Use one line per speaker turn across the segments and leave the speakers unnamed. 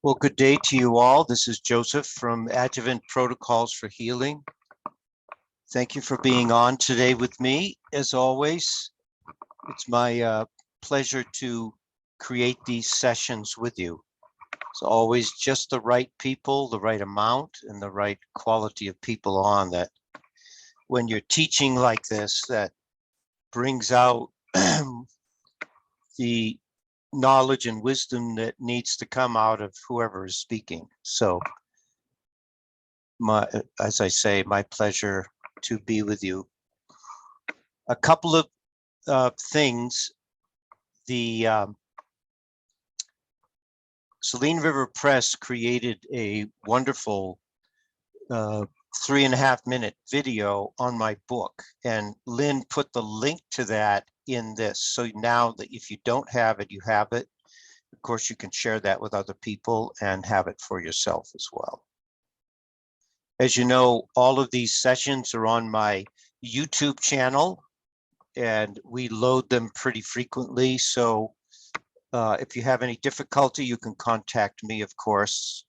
Well, good day to you all. This is Joseph from Adjuvant Protocols for Healing. Thank you for being on today with me. As always, it's my pleasure to create these sessions with you. It's always just the right people, the right amount, and the right quality of people on that. When you're teaching like this, that brings out the knowledge and wisdom that needs to come out of whoever is speaking. So as I say, my pleasure to be with you. A couple of things. The Saline River Press created a wonderful 3.5-minute video on my book, and Lynn put the link to that in this. So now that if you don't have it, you have it. Of course, you can share that with other people and have it for yourself as well. As you know, all of these sessions are on my YouTube channel, and we load them pretty frequently. So if you have any difficulty, you can contact me, of course,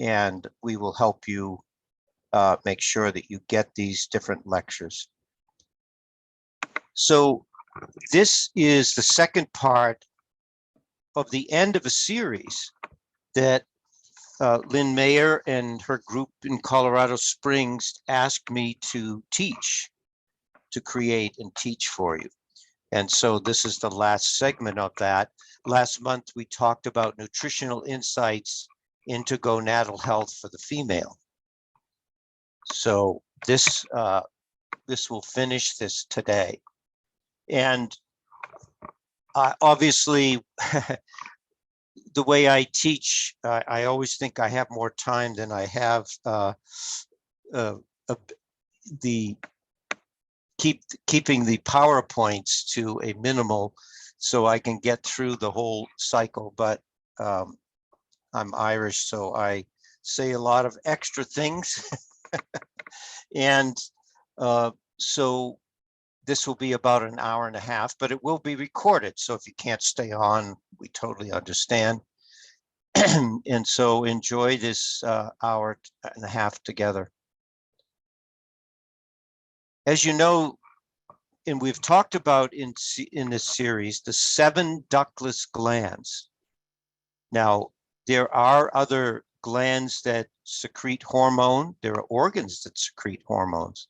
and we will help you make sure that you get these different lectures. So this is the second part of the end of a series that Lynn Mayer and her group in Colorado Springs asked me to create and teach for you. And so this is the last segment of that. Last month, we talked about nutritional insights into gonadal health for the female. So this will finish this today. And obviously, the way I teach, I always think I have more time than I have keeping the PowerPoints to a minimal so I can get through the whole cycle. But I'm Irish, so I say a lot of extra things. And so this will be about an hour and a half, but it will be recorded. So if you can't stay on, we totally understand. And so enjoy this hour and a half together. As you know, and we've talked about in this series, the 7 ductless glands. Now, there are other glands that secrete hormone. There are organs that secrete hormones,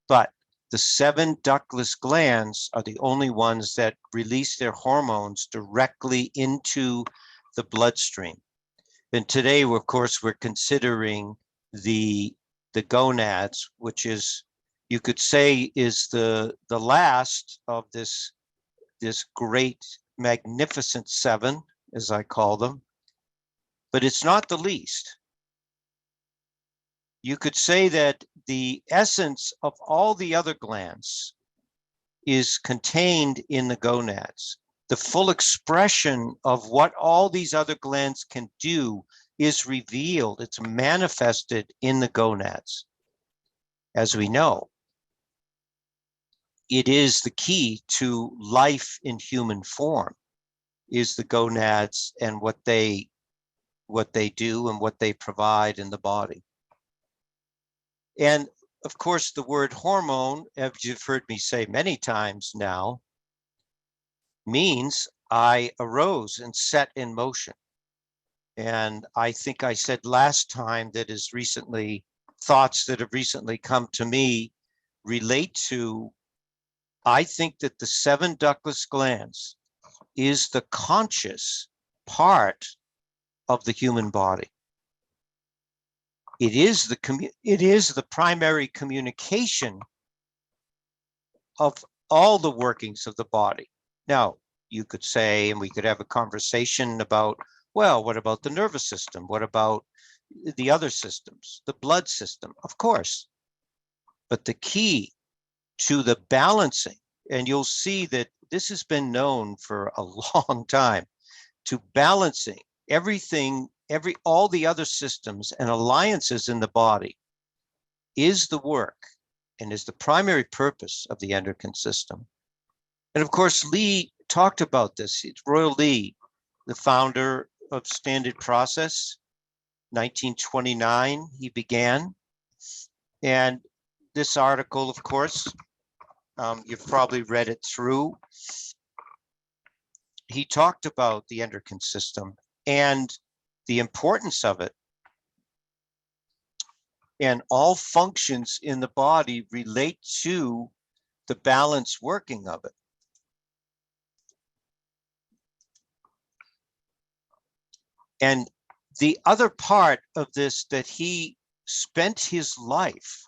but the 7 ductless glands are the only ones that release their hormones directly into the bloodstream. And today, of course, we're considering the gonads, which is, you could say, is the last of this great, magnificent 7, as I call them, but it's not the least. You could say that the essence of all the other glands is contained in the gonads. The full expression of what all these other glands can do is revealed. It's manifested in the gonads. As we know, it is the key to life in human form, is the gonads and what they do and what they provide in the body. And of course, the word hormone, as you've heard me say many times now, means I arose and set in motion. And I think I said last time that is recently, thoughts that have recently come to me relate to, I think that the 7 ductless glands is the conscious part of the human body. It is the primary communication of all the workings of the body. Now, you could say, and we could have a conversation about, well, what about the nervous system? What about the other systems, the blood system? Of course. But the key to the balancing, and you'll see that this has been known for a long time, to balancing everything, all the other systems and alliances in the body is the work and is the primary purpose of the endocrine system. And of course, Lee talked about this. It's Royal Lee, the founder of standard process. 1929, he began. And this article, of course, you've probably read it through. He talked about the endocrine system and the importance of it. And all functions in the body relate to the balance working of it. And the other part of this that he spent his life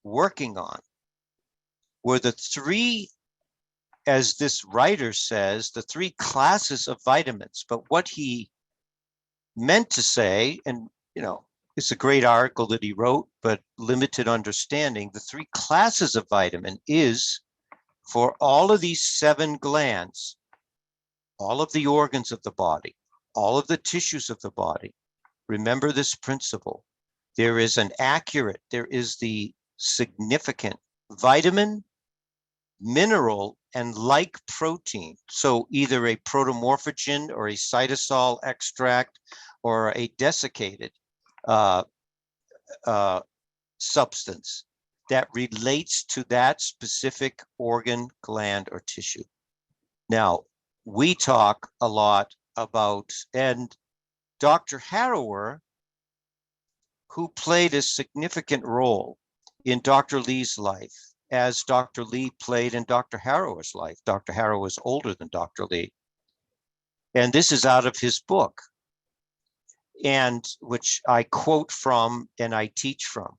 working on were the three, as this writer says, the three classes of vitamins. But what he meant to say, and it's a great article that he wrote, but limited understanding, the three classes of vitamin is for all of these 7 glands, all of the organs of the body, all of the tissues of the body. Remember this principle. There is the significant vitamin, mineral, and like protein. So either a protomorphogen or a cytosol extract or a desiccated substance that relates to that specific organ, gland, or tissue. Now, we talk a lot about, and Dr. Harrower, who played a significant role in Dr. Lee's life, as Dr. Lee played in Dr. Harrower's life. Dr. Harrower was older than Dr. Lee. And this is out of his book, and which I quote from and I teach from.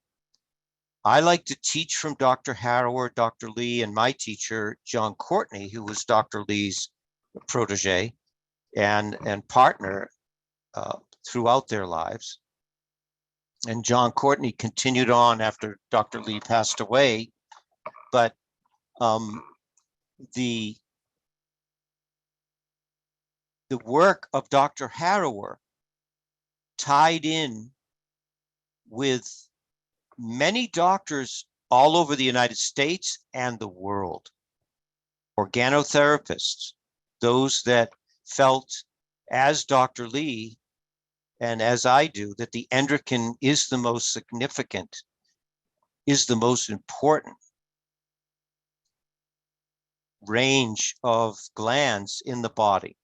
I like to teach from Dr. Harrower, Dr. Lee, and my teacher, John Courtney, who was Dr. Lee's protege and partner throughout their lives. And John Courtney continued on after Dr. Lee passed away. But the work of Dr. Harrower tied in with many doctors all over the United States and the world. Organotherapists, those that felt, as Dr. Lee and as I do, that the endocrine is the most significant, is the most important range of glands in the body.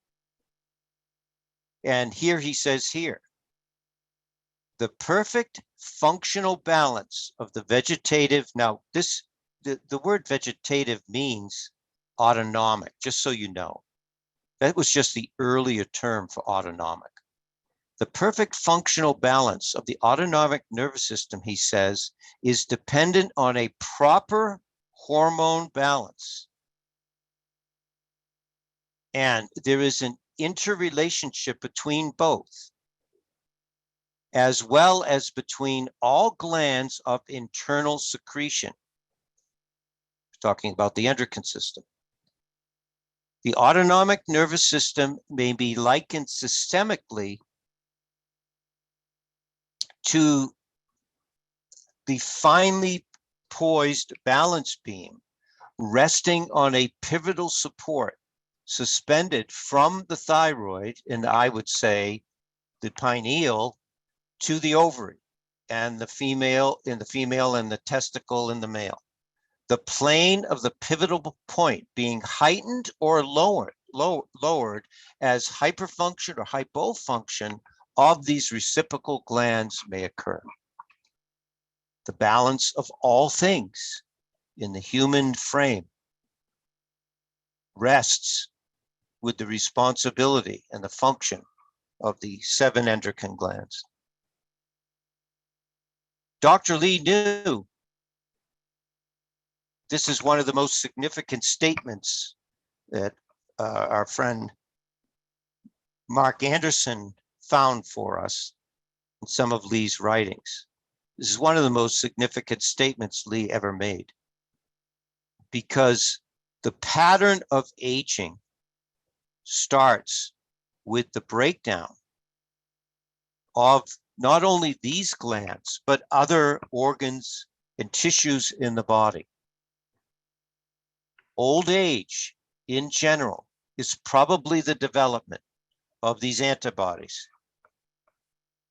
And here he says here, the perfect functional balance of the vegetative. Now, the word vegetative means autonomic, just so you know. That was just the earlier term for autonomic. The perfect functional balance of the autonomic nervous system, he says, is dependent on a proper hormone balance. And there is an interrelationship between both, as well as between all glands of internal secretion. We're talking about the endocrine system. The autonomic nervous system may be likened systemically to the finely poised balance beam resting on a pivotal support suspended from the thyroid, and I would say the pineal, to the ovary, and the female and the testicle in the male. The plane of the pivotal point being heightened or lowered as hyperfunction or hypofunction of these reciprocal glands may occur. The balance of all things in the human frame rests with the responsibility and the function of the 7 endocrine glands. Dr. Lee knew this is one of the most significant statements that our friend Mark Anderson found for us in some of Lee's writings. This is one of the most significant statements Lee ever made, because the pattern of aging starts with the breakdown of not only these glands, but other organs and tissues in the body. Old age, in general, is probably the development of these antibodies.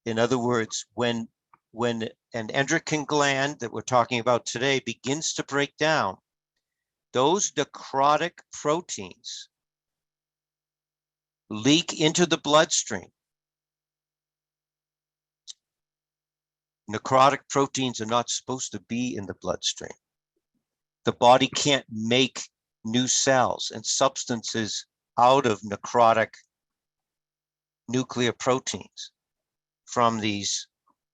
In other words, when an endocrine gland that we're talking about today begins to break down, those necrotic proteins leak into the bloodstream. Necrotic proteins are not supposed to be in the bloodstream. The body can't make new cells and substances out of necrotic nuclear proteins from these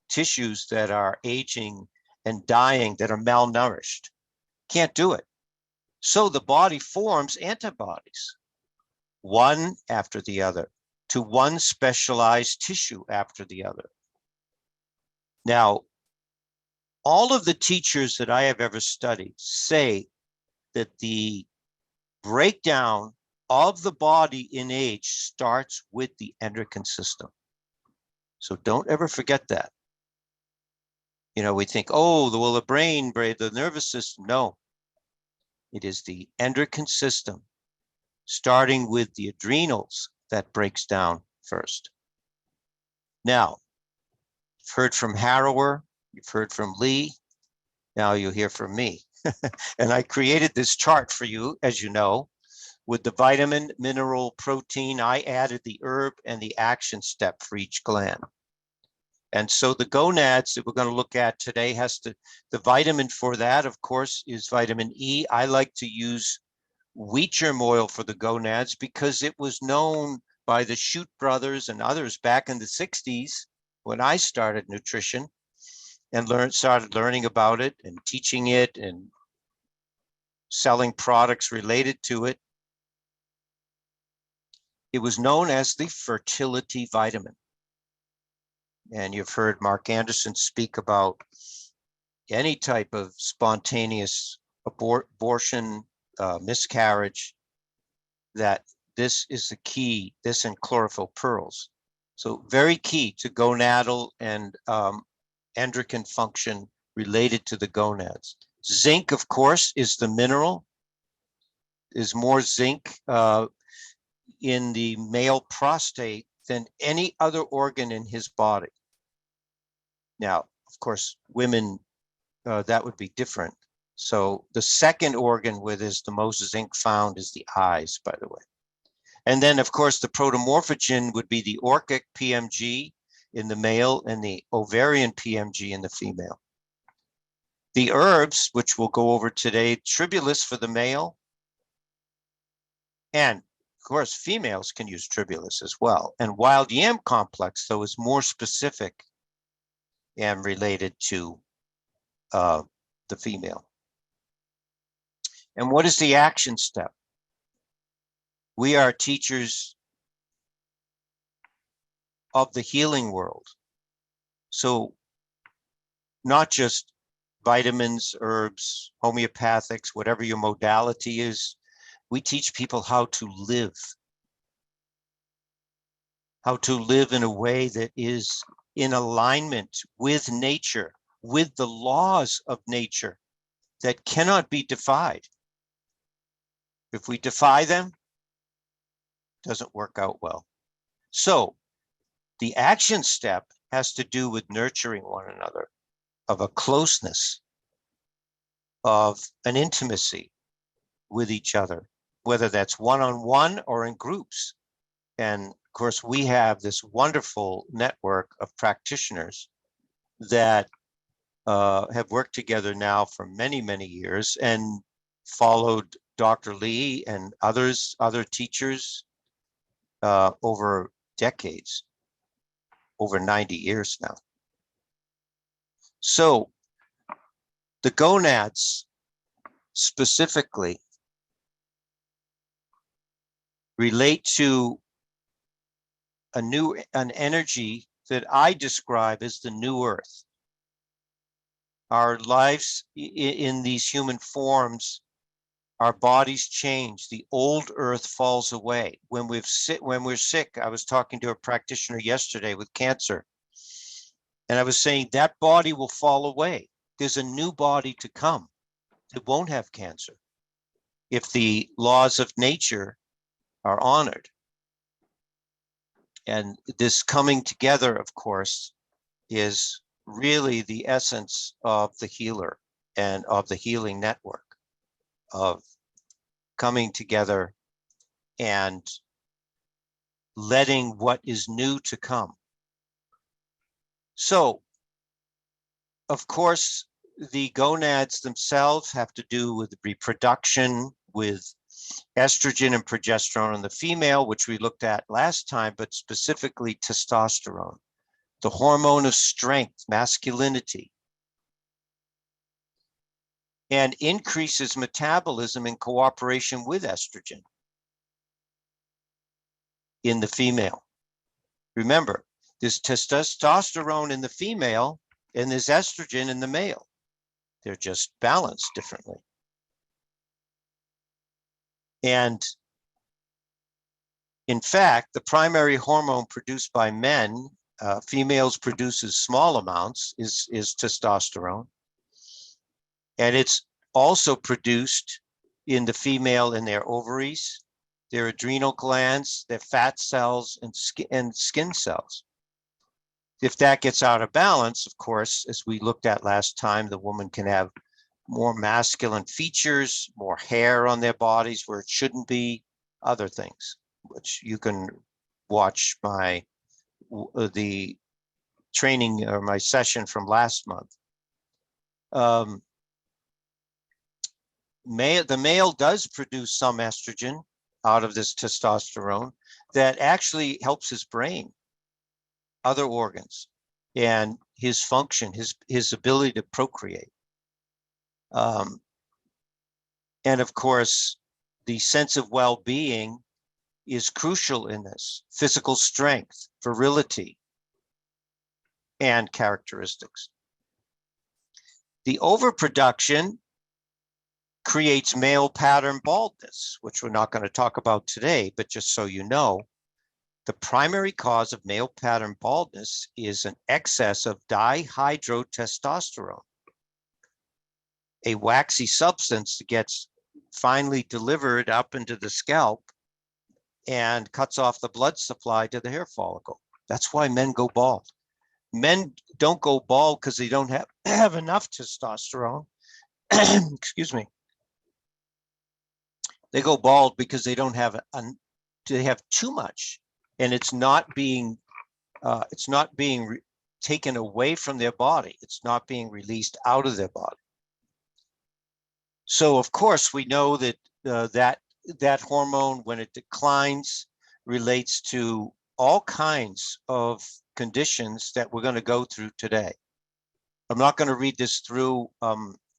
tissues that are aging and dying, that are malnourished. Can't do it. So the body forms antibodies, one after the other, to one specialized tissue after the other. Now, all of the teachers that I have ever studied say that the breakdown of the body in age starts with the endocrine system. So don't ever forget that. You know, we think, oh, well, the brain, the nervous system. No, it is the endocrine system, starting with the adrenals, that breaks down first. Now, you've heard from Harrower, you've heard from Lee, now you'll hear from me. And I created this chart for you, as you know, with the vitamin, mineral, protein. I added the herb and the action step for each gland. And so the gonads that we're going to look at today the vitamin for that, of course, is vitamin E. I like to use wheat germ oil for the gonads because it was known by the Shoot brothers and others back in the 60s when I started nutrition and started learning about it and teaching it and selling products related to it. It was known as the fertility vitamin. And you've heard Mark Anderson speak about any type of spontaneous abortion, miscarriage, that this is the key, this and chlorophyll pearls. So very key to gonadal and endocrine function related to the gonads. Zinc, of course, is the mineral. Is more zinc in the male prostate than any other organ in his body. Now, of course, women, that would be different. So the second organ with is the most zinc found is the eyes, by the way. And then, of course, the protomorphogen would be the orchic PMG in the male and the ovarian PMG in the female. The herbs, which we'll go over today, tribulus for the male. And of course, females can use tribulus as well. And wild yam complex, though, is more specific and related to the female. And what is the action step? We are teachers of the healing world. So not just vitamins, herbs, homeopathics, whatever your modality is, we teach people how to live in a way that is in alignment with nature, with the laws of nature that cannot be defied. If we defy them, it doesn't work out well. So the action step has to do with nurturing one another, of a closeness, of an intimacy with each other, whether that's one-on-one or in groups. And of course, we have this wonderful network of practitioners that have worked together now for many, many years and followed Dr. Lee and other teachers over decades, over 90 years now. So the gonads specifically relate to an energy that I describe as the new earth. Our lives in these human forms, our bodies change. The old earth falls away. When we're sick, I was talking to a practitioner yesterday with cancer, and I was saying that body will fall away. There's a new body to come that won't have cancer if the laws of nature are honored. And this coming together, of course, is really the essence of the healer and of the healing network, of coming together and letting what is new to come. So, of course, the gonads themselves have to do with reproduction, with estrogen and progesterone in the female, which we looked at last time, but specifically testosterone, the hormone of strength, masculinity, and increases metabolism in cooperation with estrogen in the female. Remember, there's testosterone in the female and there's estrogen in the male. They're just balanced differently. And in fact, the primary hormone produced by men, females produces small amounts, is testosterone. And it's also produced in the female in their ovaries, their adrenal glands, their fat cells, and skin cells. If that gets out of balance, of course, as we looked at last time, the woman can have more masculine features, more hair on their bodies where it shouldn't be, other things, which you can watch the training or my session from last month. The male does produce some estrogen out of this testosterone that actually helps his brain, other organs, and his function, his ability to procreate. And of course, the sense of well-being is crucial in this. Physical strength, virility, and characteristics. The overproduction creates male pattern baldness, which we're not going to talk about today, but just so you know, the primary cause of male pattern baldness is an excess of dihydrotestosterone, a waxy substance that gets finally delivered up into the scalp and cuts off the blood supply to the hair follicle. That's why men go bald. Men don't go bald because they don't have enough testosterone. Excuse me. They go bald because they don't have they have too much, and it's not being taken away from their body. It's not being released out of their body. So of course we know that that hormone, when it declines, relates to all kinds of conditions that we're going to go through today. I'm not going to read this through.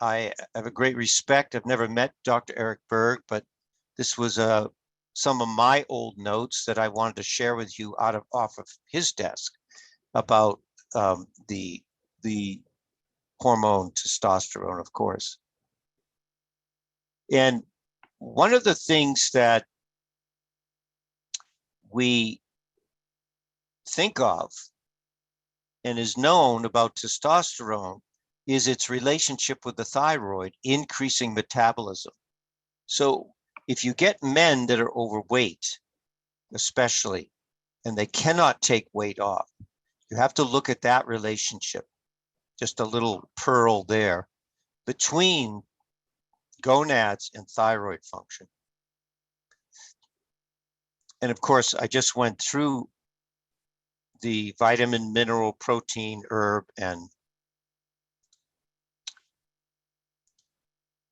I have a great respect. I've never met Dr. Eric Berg, but this was some of my old notes that I wanted to share with you off of his desk about the hormone testosterone, of course. And one of the things that we think of and is known about testosterone is its relationship with the thyroid, increasing metabolism. So if you get men that are overweight, especially, and they cannot take weight off, you have to look at that relationship, just a little pearl there, between gonads and thyroid function. And of course, I just went through the vitamin, mineral, protein, herb, and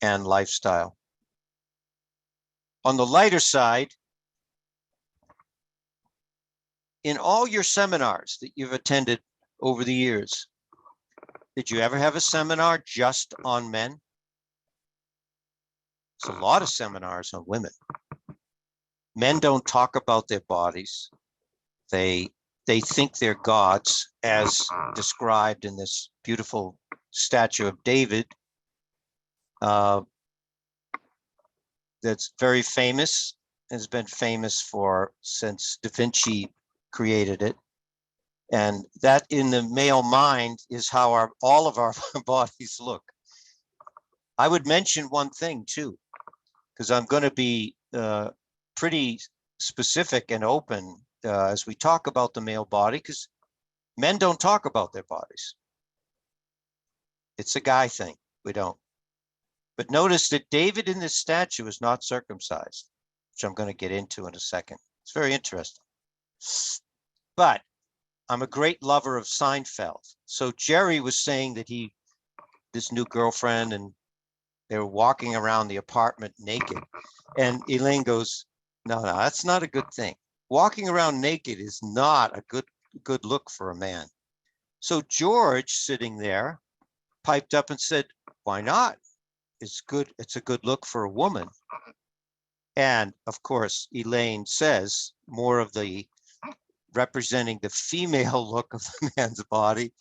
lifestyle. On the lighter side, in all your seminars that you've attended over the years, did you ever have a seminar just on men? It's a lot of seminars on women. Men don't talk about their bodies. They think they're gods, as described in this beautiful statue of David. That's very famous, has been famous since Da Vinci created it. And that in the male mind is how all of our bodies look. I would mention one thing too, because I'm going to be pretty specific and open as we talk about the male body, because men don't talk about their bodies. It's a guy thing. We don't. But notice that David in this statue is not circumcised, which I'm going to get into in a second. It's very interesting. But I'm a great lover of Seinfeld. So Jerry was saying that this new girlfriend, and they were walking around the apartment naked. And Elaine goes, no, that's not a good thing. Walking around naked is not a good look for a man. So George, sitting there, piped up and said, why not? It's good. It's a good look for a woman. And of course, Elaine says more of the representing the female look of the man's body.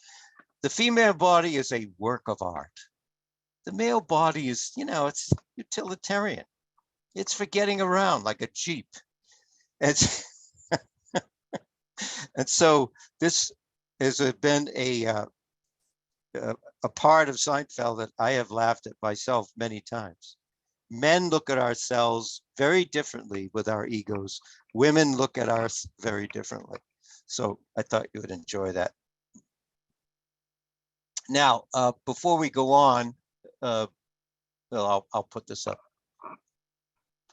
The female body is a work of art. The male body is, it's utilitarian. It's for getting around like a Jeep. And so this has been a part of Seinfeld that I have laughed at myself many times. Men look at ourselves very differently with our egos. Women look at us very differently. So I thought you would enjoy that. Now, before we go on, I'll put this up.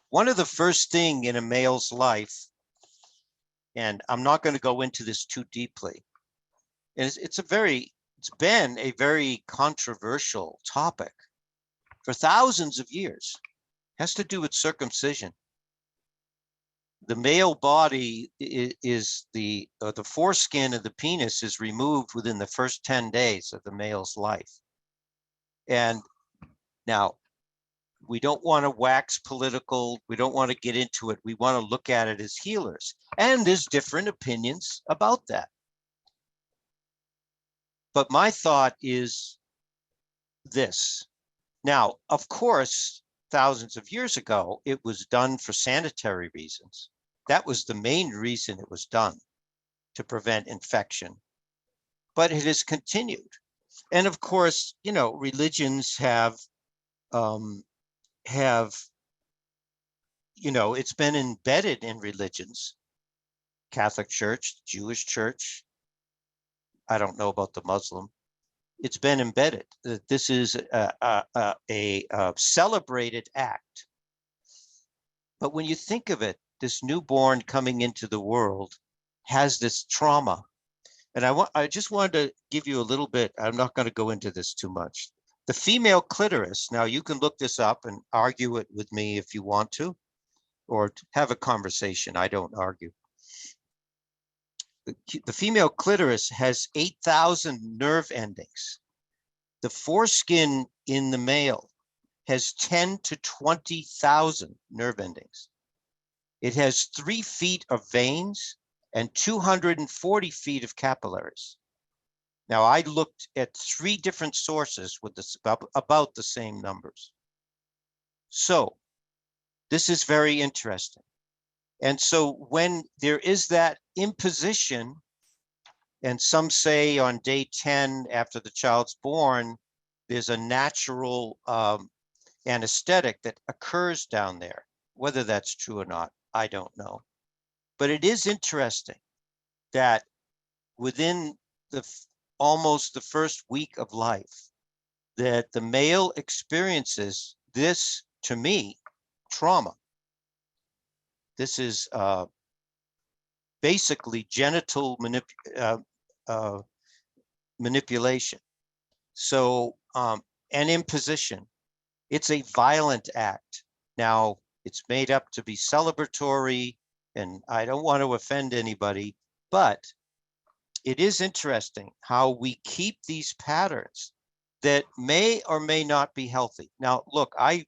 One of the first thing in a male's life, and I'm not going to go into this too deeply, and it's been a very controversial topic for thousands of years, has to do with circumcision. The male body is the foreskin of the penis is removed within the first 10 days of the male's life. And now we don't want to wax political. We don't want to get into it. We want to look at it as healers. And there's different opinions about that. But my thought is this. Now, of course, thousands of years ago, it was done for sanitary reasons. That was the main reason it was done, to prevent infection. But it has continued. And of course, religions have, it's been embedded in religions. Catholic Church, Jewish Church. I don't know about the Muslim. It's been embedded. This is a celebrated act. But when you think of it, this newborn coming into the world has this trauma. And I just wanted to give you a little bit. I'm not going to go into this too much. The female clitoris, now you can look this up and argue it with me if you want to, or have a conversation. I don't argue. The female clitoris has 8,000 nerve endings. The foreskin in the male has 10 to 20,000 nerve endings. It has 3 feet of veins and 240 feet of capillaries. Now, I looked at 3 different sources with this about the same numbers. So this is very interesting. And so when there is that imposition, and some say on day 10 after the child's born, there's a natural anesthetic that occurs down there. Whether that's true or not, I don't know. But it is interesting that within almost the first week of life, that the male experiences this, to me, trauma. This is basically genital manipulation. So, and imposition. It's a violent act. Now, it's made up to be celebratory, and I don't want to offend anybody, but it is interesting how we keep these patterns that may or may not be healthy. Now, look, I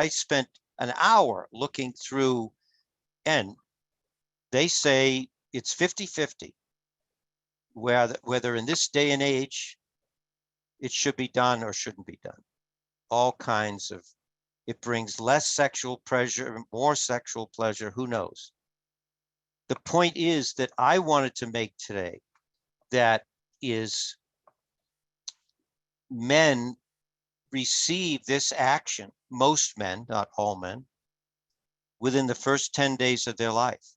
spent an hour looking through, and they say it's 50-50, whether in this day and age it should be done or shouldn't be done. All kinds of, it brings less sexual pleasure, more sexual pleasure, who knows? The point is that I wanted to make today, that is, men receive this action, most men, not all men, within the first 10 days of their life.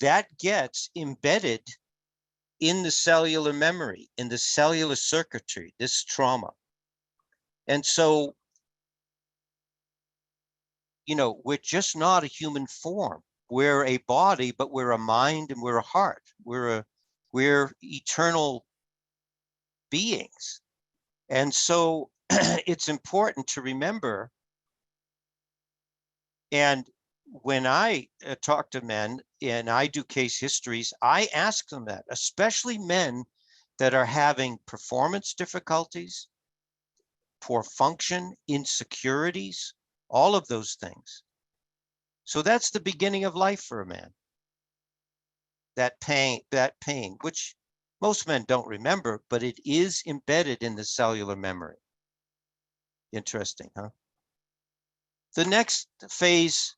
that gets embedded in the cellular memory, in the cellular circuitry, this trauma. And so, you know, we're just not a human form. We're a body, but we're a mind and we're a heart. We're eternal beings. And so it's important to remember. And when I talk to men and I do case histories, I ask them that, especially men that are having performance difficulties, poor function, insecurities, all of those things. So that's the beginning of life for a man. That pain, which most men don't remember, but it is embedded in the cellular memory. Interesting, huh? The next phase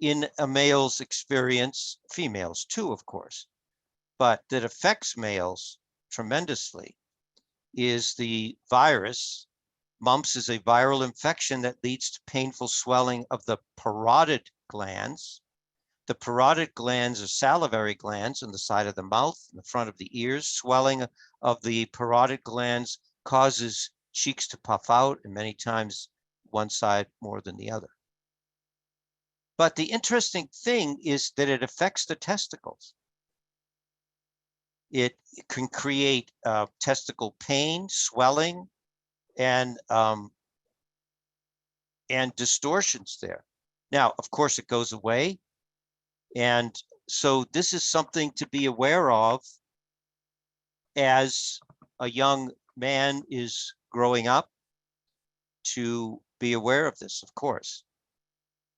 in a male's experience, females too, of course, but that affects males tremendously, is the virus. Mumps is a viral infection that leads to painful swelling of the parotid glands. The parotid glands are salivary glands on the side of the mouth, in the front of the ears. Swelling of the parotid glands causes cheeks to puff out, and many times one side more than the other. But the interesting thing is that it affects the testicles. It can create testicle pain, swelling, and distortions there. Now, of course, it goes away. And so this is something to be aware of as a young man is growing up, to be aware of this, of course.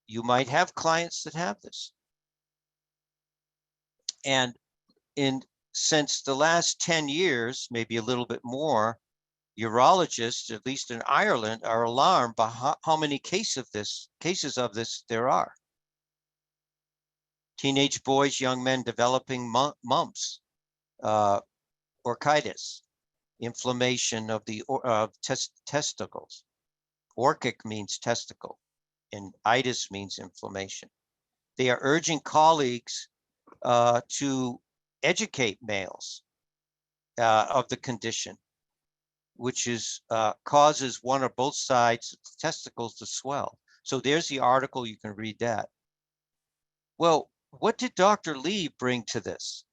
You might have clients that have this. And since the last 10 years, maybe a little bit more, urologists, at least in Ireland, are alarmed by how many cases of this there are. Teenage boys, young men developing mumps, orchitis, inflammation of the testicles. Orchic means testicle, and itis means inflammation. They are urging colleagues to educate males of the condition, which is causes one or both sides of the testicles to swell. So there's the article, you can read that. Well, what did Dr. Lee bring to this?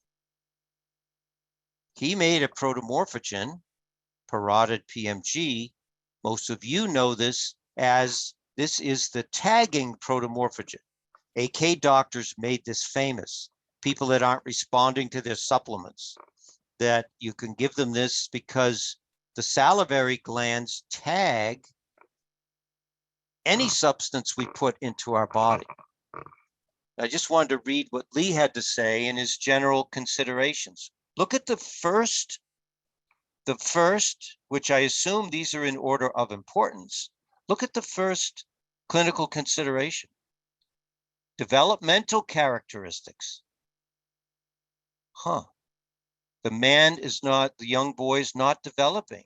He made a protomorphogen, parotid PMG. Most of you know this as this is the tagging protomorphogen. AK doctors made this famous. People that aren't responding to their supplements, that you can give them this because the salivary glands tag any substance we put into our body. I just wanted to read what Lee had to say in his general considerations. Look at the first, which I assume these are in order of importance. Look at the first clinical consideration. Developmental characteristics. The young boy is not developing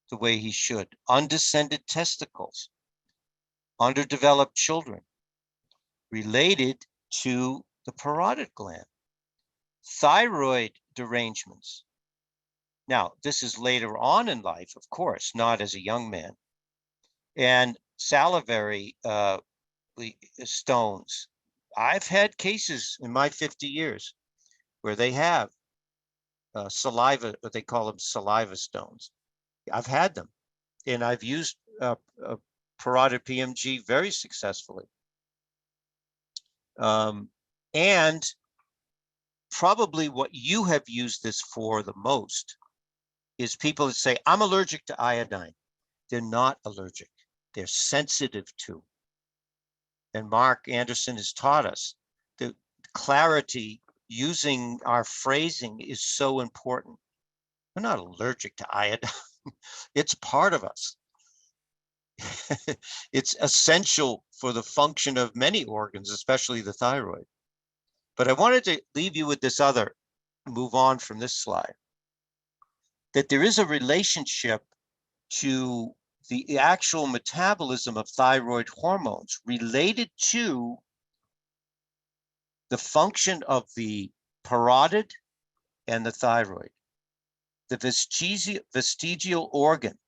the way he should. Undescended testicles, underdeveloped children, related to the parotid gland. Thyroid derangements. Now, this is later on in life, of course, not as a young man. And salivary stones. I've had cases in my 50 years where they have saliva, what they call them saliva stones. I've had them, and I've used parotid PMG very successfully. And probably what you have used this for the most is people that say, I'm allergic to iodine. They're not allergic. They're sensitive to. And Mark Anderson has taught us that clarity using our phrasing is so important. We're not allergic to iodine. It's part of us. It's essential for the function of many organs, especially the thyroid. But I wanted to leave you with this other, move on from this slide, that there is a relationship to the actual metabolism of thyroid hormones related to the function of the parotid and the thyroid, the vestigial organ,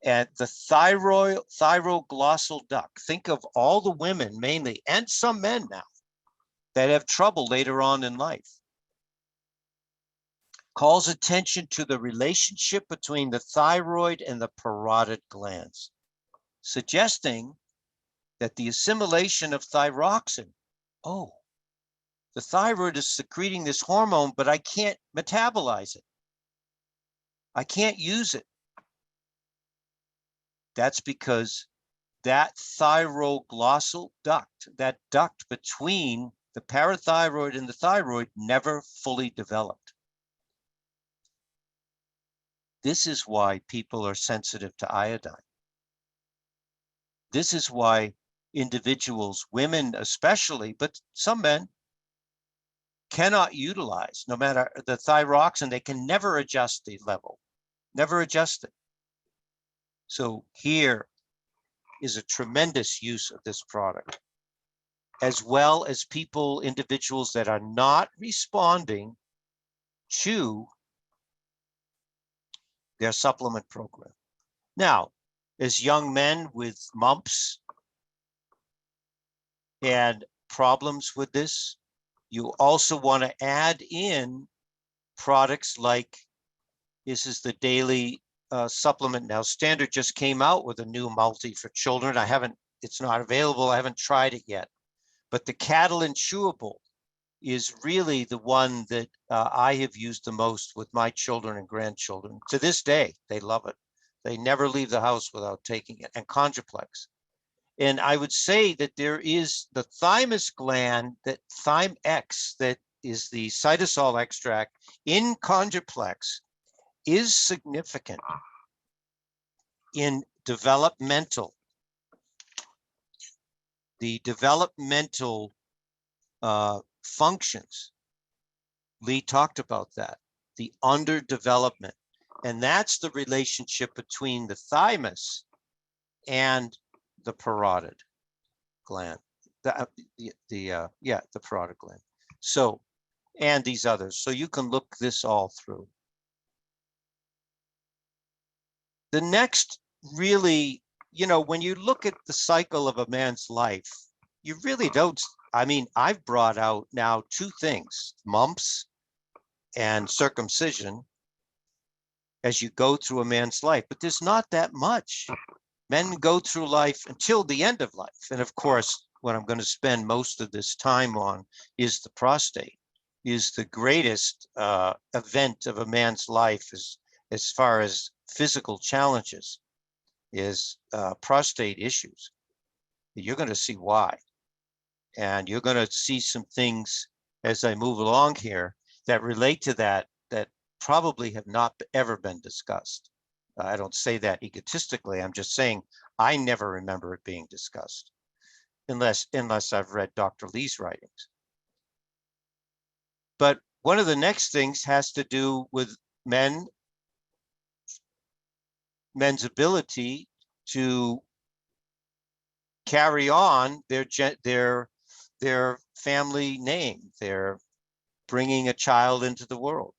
and the thyroglossal duct. Think of all the women mainly, and some men now, that have trouble later on in life. Calls attention to the relationship between the thyroid and the parotid glands, suggesting that the assimilation of thyroxine, oh, the thyroid is secreting this hormone, but I can't metabolize it. I can't use it. That's because that thyroglossal duct, that duct between the parathyroid and the thyroid, never fully developed. This is why people are sensitive to iodine. This is why individuals, women especially, but some men, cannot utilize, no matter the thyroxine, they can never adjust the level, never adjust it. So here is a tremendous use of this product, as well as people, individuals that are not responding to their supplement program. Now, as young men with mumps and problems with this, you also want to add in products like, this is the daily supplement. Now, Standard just came out with a new multi for children. It's not available. I haven't tried it yet. But the Catalin Chewable is really the one that I have used the most with my children and grandchildren. To this day, they love it. They never leave the house without taking it. And Conjuplex. And I would say that there is the thymus gland, that Thyme-X, that is the cytosol extract in Conjuplex, is significant in developmental, the developmental functions. Lee talked about that, the underdevelopment. And that's the relationship between the thymus and the parotid gland, the parotid gland. So, and these others. So you can look this all through. The next really, when you look at the cycle of a man's life, you really don't, I've brought out now two things, mumps and circumcision, as you go through a man's life, but there's not that much. Men go through life until the end of life. And of course, what I'm going to spend most of this time on is the prostate, is the greatest event of a man's life as far as physical challenges, is prostate issues. You're going to see why. And you're going to see some things as I move along here that relate to that probably have not ever been discussed. I don't say that egotistically. I'm just saying I never remember it being discussed, unless I've read Dr. Lee's writings. But one of the next things has to do with men's ability to carry on their family name. They're bringing a child into the world,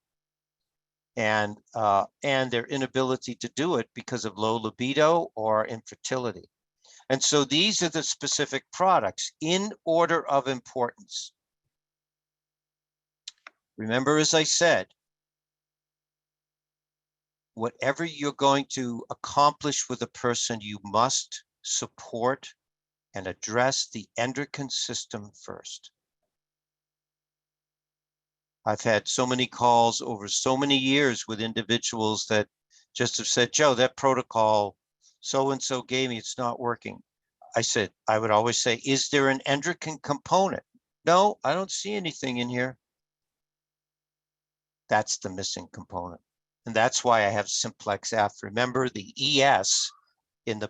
and their inability to do it because of low libido or infertility. And so these are the specific products in order of importance. Remember, as I said, whatever you're going to accomplish with a person, you must support and address the endocrine system first. I've had so many calls over so many years with individuals that just have said, Joe, that protocol so-and-so gave me, it's not working. I would always say, is there an endocrine component? No, I don't see anything in here. That's the missing component. And that's why I have Simplex F. Remember, the ES in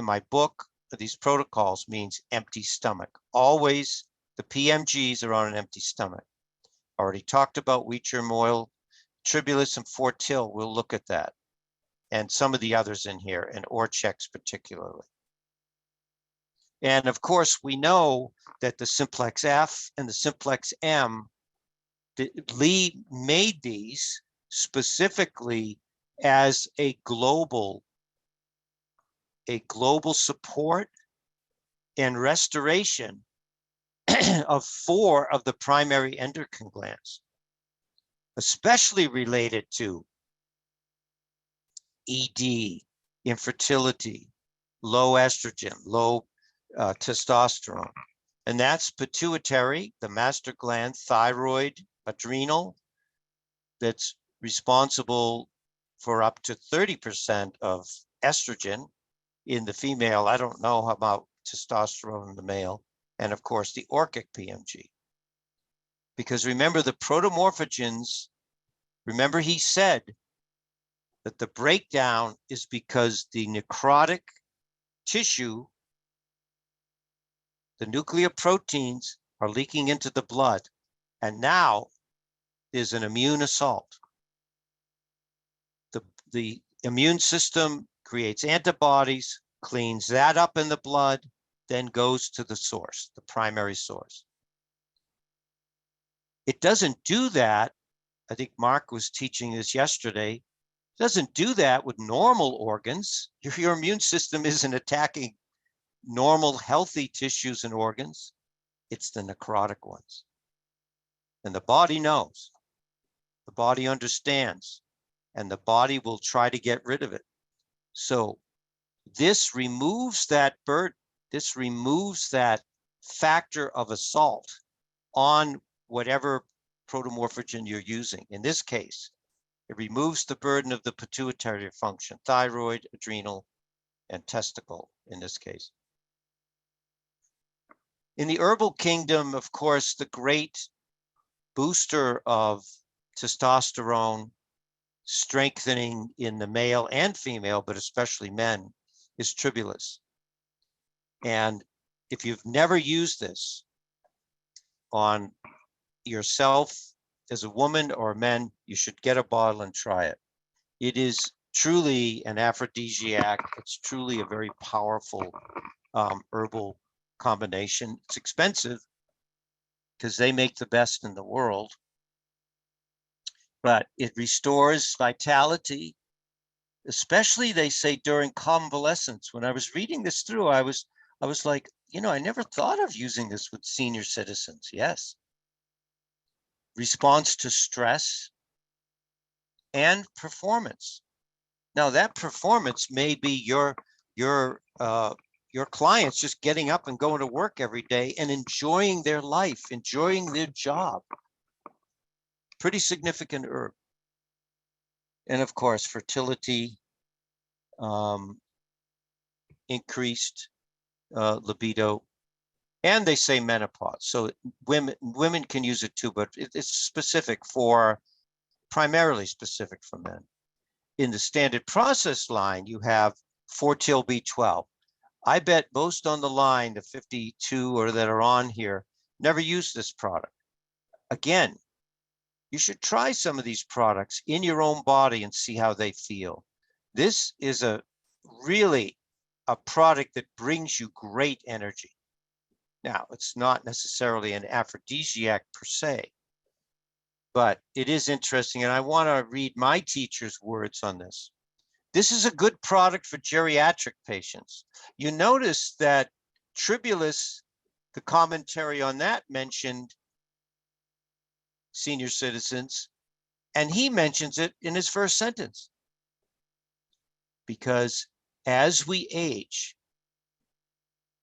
my book, these protocols means empty stomach. Always the PMGs are on an empty stomach. Already talked about wheat germ oil, tribulus and fortil. We'll look at that. And some of the others in here, and Orchex particularly. And of course, we know that the simplex F and the simplex M, Lee made these specifically as a global support and restoration of 4 of the primary endocrine glands, especially related to ED, infertility, low estrogen, low testosterone. And that's pituitary, the master gland, thyroid, adrenal, that's responsible for up to 30% of estrogen in the female. I don't know about testosterone in the male. And of course, the orchic PMG. Because remember, the protomorphogens, remember he said that the breakdown is because the necrotic tissue, the nuclear proteins are leaking into the blood. And now there's an immune assault. The immune system creates antibodies, cleans that up in the blood, then goes to the source, the primary source. It doesn't do that. I think Mark was teaching this yesterday. It doesn't do that with normal organs. Your immune system isn't attacking normal, healthy tissues and organs. It's the necrotic ones. And the body knows. The body understands. And the body will try to get rid of it. So this removes that burden. This removes that factor of assault on whatever protomorphogen you're using. In this case, it removes the burden of the pituitary function, thyroid, adrenal, and testicle in this case. In the herbal kingdom, of course, the great booster of testosterone strengthening in the male and female, but especially men, is tribulus. And if you've never used this on yourself as a woman or men, you should get a bottle and try it. It is truly an aphrodisiac. It's truly a very powerful herbal combination. It's expensive because they make the best in the world, but it restores vitality, especially they say during convalescence. When I was reading this through, I was like, I never thought of using this with senior citizens. Yes. Response to stress and performance. Now that performance may be your clients just getting up and going to work every day and enjoying their life, enjoying their job. Pretty significant herb. And of course, fertility, increased libido, and they say menopause. So women can use it too, but it's specific for, primarily specific for men. In the standard process line, you have 4-TIL-B12. I bet most on the line, the 52 or that are on here, never use this product. Again, you should try some of these products in your own body and see how they feel. This is really a product that brings you great energy. Now, it's not necessarily an aphrodisiac per se, but it is interesting. And I want to read my teacher's words on this. This is a good product for geriatric patients. You notice that tribulus, the commentary on that mentioned senior citizens, and he mentions it in his first sentence. Because as we age,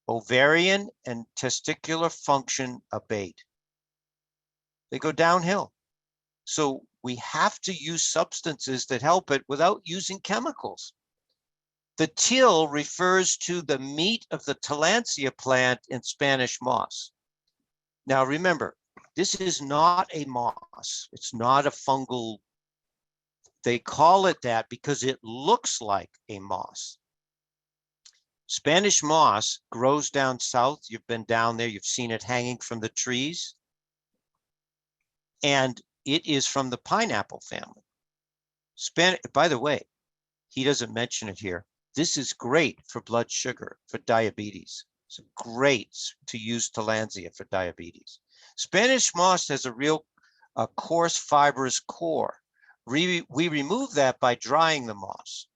ovarian and testicular function abate. They go downhill. So we have to use substances that help it without using chemicals. The til refers to the meat of the tillandsia plant in Spanish moss. Now remember, this is not a moss. It's not a fungal. They call it that because it looks like a moss. Spanish moss grows down south. You've been down there. You've seen it hanging from the trees. And it is from the pineapple family. By the way, he doesn't mention it here. This is great for blood sugar, for diabetes. It's great to use tillandsia for diabetes. Spanish moss has a real coarse fibrous core. We remove that by drying the moss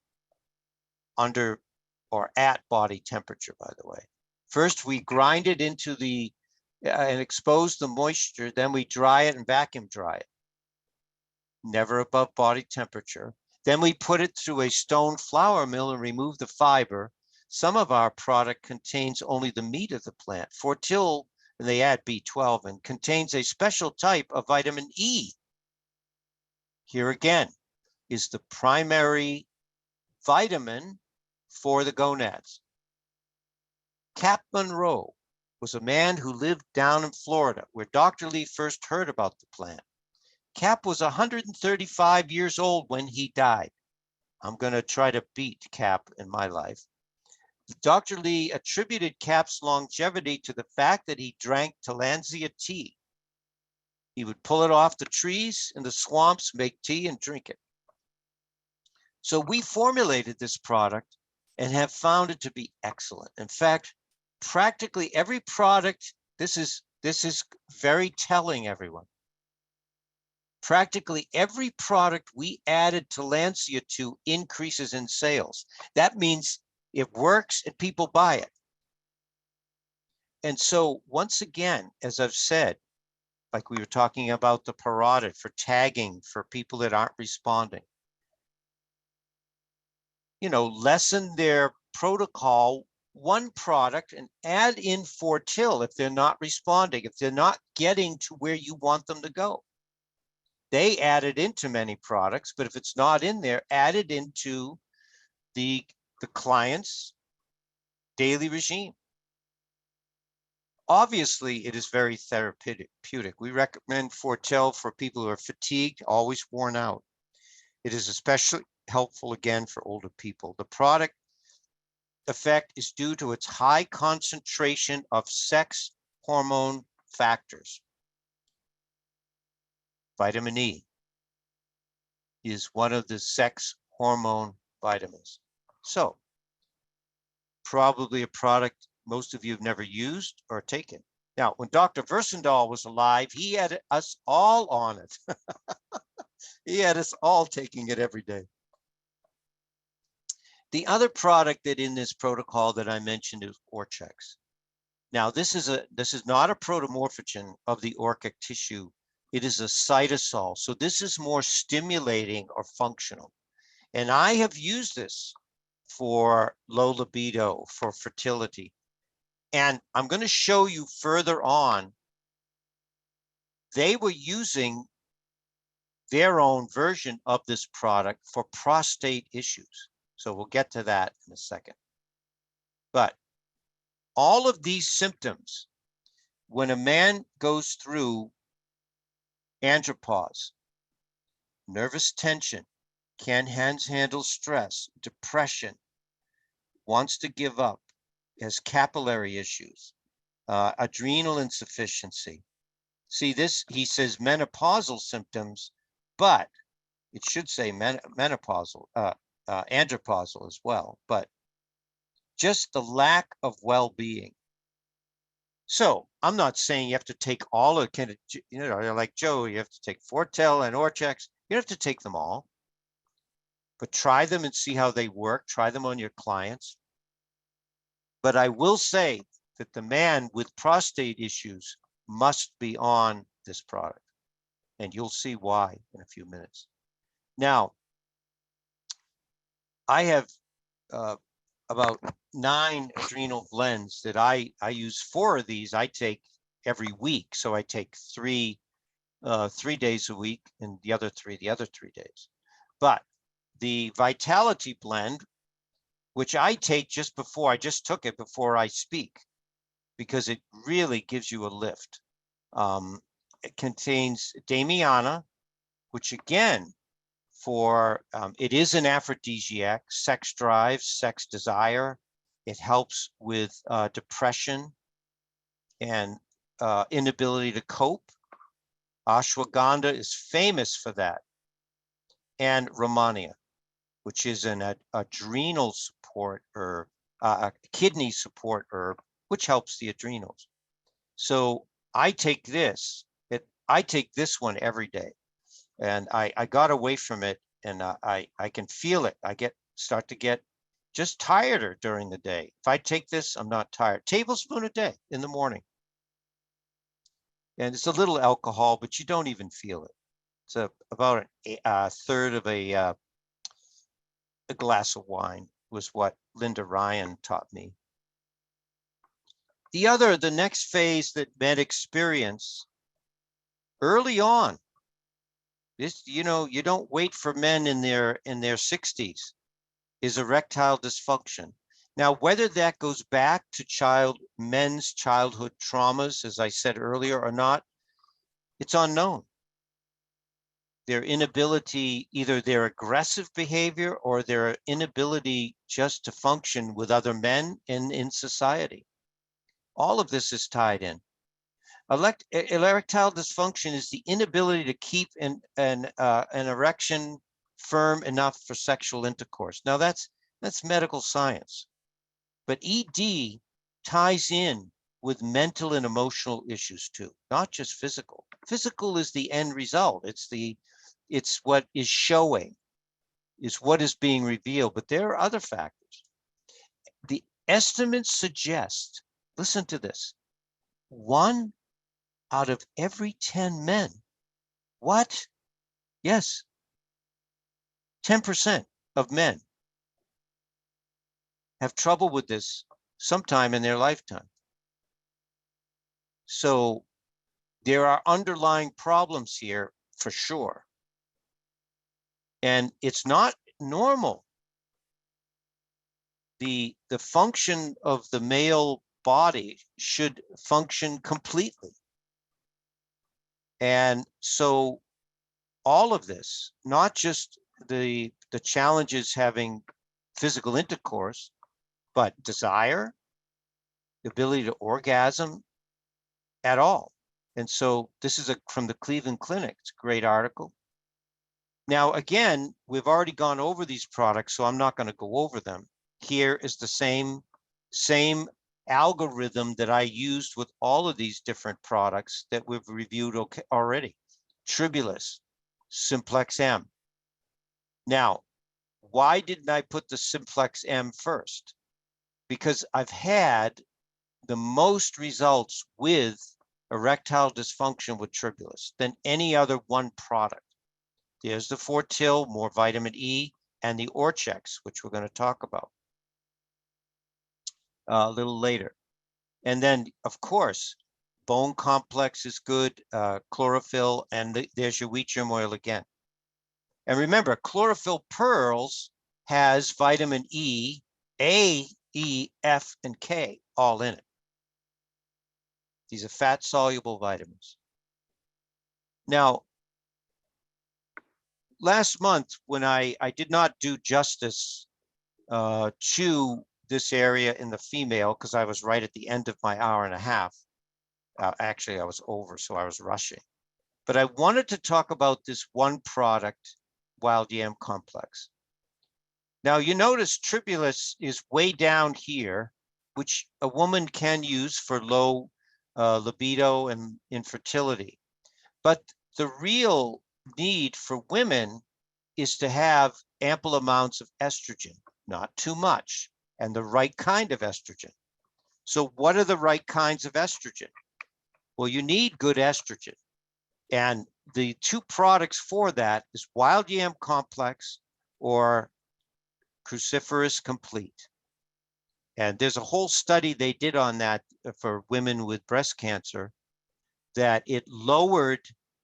under or at body temperature, by the way. First, we grind it into the and expose the moisture. Then we dry it and vacuum dry it, never above body temperature. Then we put it through a stone flour mill and remove the fiber. Some of our product contains only the meat of the plant. Fortil, and they add B12, and contains a special type of vitamin E. Here again is the primary vitamin for the gonads. Cap Monroe was a man who lived down in Florida, where Dr. Lee first heard about the plant. Cap was 135 years old when he died. I'm going to try to beat Cap in my life. Dr. Lee attributed Cap's longevity to the fact that he drank tillandsia tea. He would pull it off the trees in the swamps, make tea, and drink it. So we formulated this product and have found it to be excellent. In fact, practically every product, this is very telling, everyone. Practically every product we added tillandsia to increases in sales. That means it works and people buy it. And so once again, as I've said, like we were talking about the parotid for tagging for people that aren't responding, lessen their protocol, one product, and add in Fortil if they're not responding, if they're not getting to where you want them to go. They add it into many products, but if it's not in there, add it into the client's daily regime. Obviously, it is very therapeutic. We recommend Fortil for people who are fatigued, always worn out. It is especially helpful, again, for older people. The product effect is due to its high concentration of sex hormone factors. Vitamin E is one of the sex hormone vitamins. So, probably a product most of you have never used or taken. Now, when Dr. Versendal was alive, he had us all on it. He had us all taking it every day. The other product that in this protocol that I mentioned is Orchex. Now, this is not a protomorphogen of the orchic tissue. It is a cytosol. So this is more stimulating or functional. And I have used this for low libido, for fertility. And I'm going to show you further on, they were using their own version of this product for prostate issues. So we'll get to that in a second. But all of these symptoms, when a man goes through andropause, nervous tension, can't handle stress, depression, wants to give up, has capillary issues, adrenal insufficiency. See this, he says menopausal symptoms, but it should say menopausal, andropausal as well, but just the lack of well-being. So I'm not saying you have to take all of it, like Joe, you have to take Fortil and Orchex. You don't have to take them all, but try them and see how they work. Try them on your clients. But I will say that the man with prostate issues must be on this product, and you'll see why in a few minutes. Now, I have about 9 adrenal blends that I use. 4 of these I take every week. So I take 3 days a week, and the other 3 days. But the Vitality blend, which I take just took it before I speak, because it really gives you a lift. It contains Damiana, which again, it is an aphrodisiac, sex drive, sex desire. It helps with depression and inability to cope. Ashwagandha is famous for that. And Romania, which is an adrenal support herb, a kidney support herb, which helps the adrenals. So I take this. I take this one every day, and I got away from it, and I can feel it. I start to get just tireder during the day. If I take this, I'm not tired. Tablespoon a day in the morning, and it's a little alcohol, but you don't even feel it. It's about a third of a glass of wine was what Linda Ryan taught me. The next phase that men experience early on, this, you don't wait for men in their 60s, is erectile dysfunction. Now, whether that goes back to men's childhood traumas, as I said earlier, or not, it's unknown. Their inability, either their aggressive behavior or their inability just to function with other men and in society. All of this is tied in. Erectile dysfunction is the inability to keep an erection firm enough for sexual intercourse. Now that's medical science, but ED ties in with mental and emotional issues too, not just physical. Physical is the end result. It's what is showing, is what is being revealed, but there are other factors. The estimates suggest, listen to this, 1 out of every 10 men. What? Yes, 10% of men have trouble with this sometime in their lifetime. So there are underlying problems here for sure. And it's not normal. The function of the male body should function completely. And so all of this, not just the challenges having physical intercourse, but desire, the ability to orgasm at all. And so this is from the Cleveland Clinic. It's a great article. Now, again, we've already gone over these products, so I'm not going to go over them. Here is the same algorithm that I used with all of these different products that we've reviewed already. Tribulus, Simplex M. Now, why didn't I put the Simplex M first? Because I've had the most results with erectile dysfunction with Tribulus than any other one product. There's the Fortil, more vitamin E, and the Orchex, which we're going to talk about a little later. And then, of course, bone complex is good, chlorophyll, and there's your wheat germ oil again. And remember, chlorophyll pearls has vitamin E, A, E, F, and K all in it. These are fat-soluble vitamins. Now, last month, when I did not do justice to this area in the female, because I was right at the end of my hour and a half. Actually, I was over, so I was rushing. But I wanted to talk about this one product, Wild Yam Complex. Now, you notice Tribulus is way down here, which a woman can use for low libido and infertility. But the real need for women is to have ample amounts of estrogen, not too much, and the right kind of estrogen. So what are the right kinds of estrogen? Well, you need good estrogen. And the two products for that is Wild Yam Complex or Cruciferous Complete. And there's a whole study they did on that for women with breast cancer, that it lowered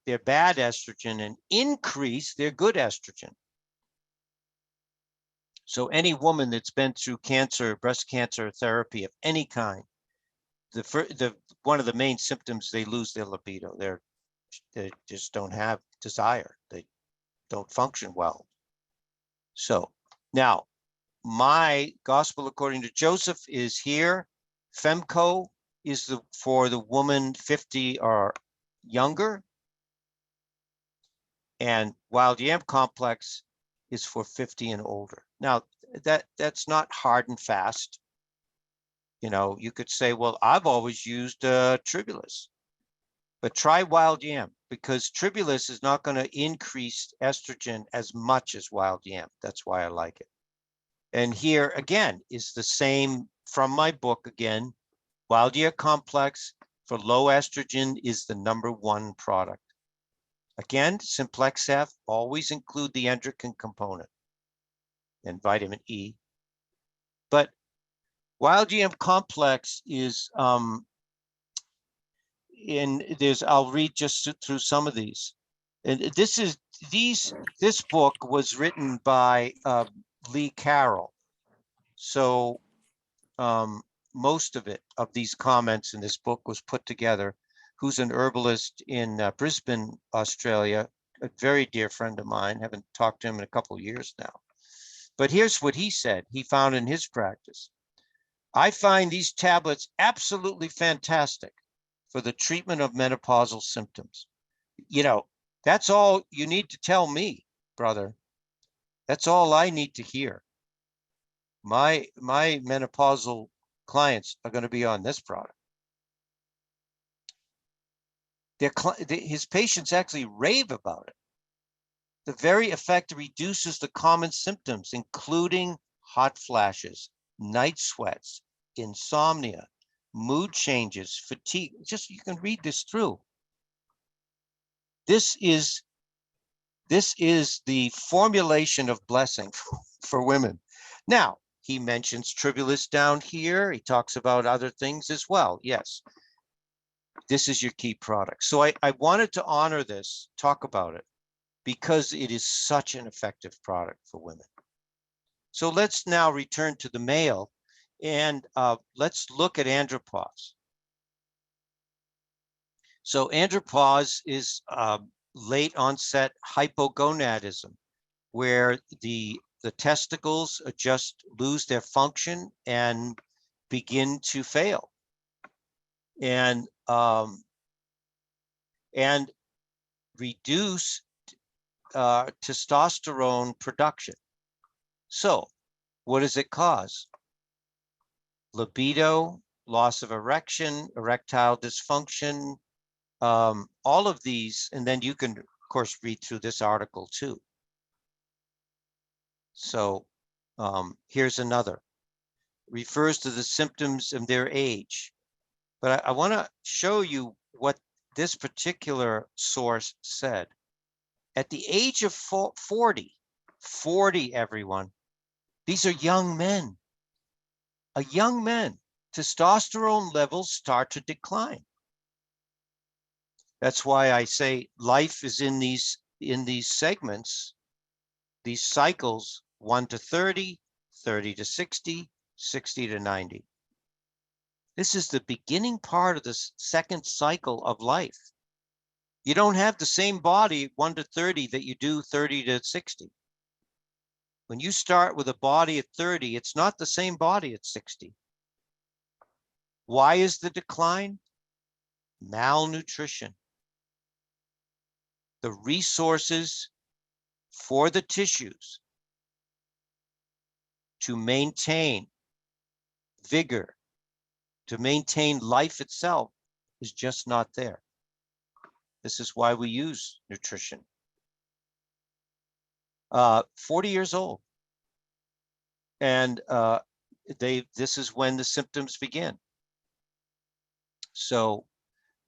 their bad estrogen and increased their good estrogen. So any woman that's been through cancer, breast cancer therapy of any kind, one of the main symptoms, they lose their libido. They just don't have desire. They don't function well. So now, my Gospel According to Joseph is here. Femco is for the woman 50 or younger. And Wild Yam Complex is for 50 and older. Now, that's not hard and fast. You know, you could say, well, I've always used Tribulus, but try wild yam, because Tribulus is not going to increase estrogen as much as wild yam. That's why I like it. And here again is the same from my book again. Wild yam complex for low estrogen is the #1 product. Again, Simplex F, always include the endocrine component and vitamin E. But wild yam complex is I'll read just through some of these. And this book was written by Lee Carroll. So most of these comments in this book was put together, who's an herbalist in Brisbane, Australia, a very dear friend of mine. Haven't talked to him in a couple of years now. But here's what he said he found in his practice. I find these tablets absolutely fantastic for the treatment of menopausal symptoms. You know, that's all you need to tell me, brother. That's all I need to hear. My menopausal clients are going to be on this product. His patients actually rave about it. The very effect reduces the common symptoms, including hot flashes, night sweats, insomnia, mood changes, fatigue. Just you can read this through. This is the formulation of blessing for women. Now, he mentions Tribulus down here. He talks about other things as well. Yes, this is your key product. So I wanted to honor this, talk about it, because it is such an effective product for women. So let's now return to the male, and let's look at andropause. So andropause is late onset hypogonadism, where the testicles just lose their function and begin to fail, and reduce testosterone production. So what does it cause? Libido, loss of erection, erectile dysfunction, all of these. And then you can, of course, read through this article too. So here's another. Refers to the symptoms of their age. But I want to show you what this particular source said. At the age of 40, everyone, these are young men. A young man, testosterone levels start to decline. That's why I say life is in these segments, these cycles, 1 to 30, 30 to 60, 60 to 90. This is the beginning part of the second cycle of life. You don't have the same body 1 to 30 that you do 30 to 60. When you start with a body at 30, it's not the same body at 60. Why is the decline? Malnutrition. The resources for the tissues to maintain vigor, to maintain life itself, is just not there. This is why we use nutrition. 40 years old. And this is when the symptoms begin. So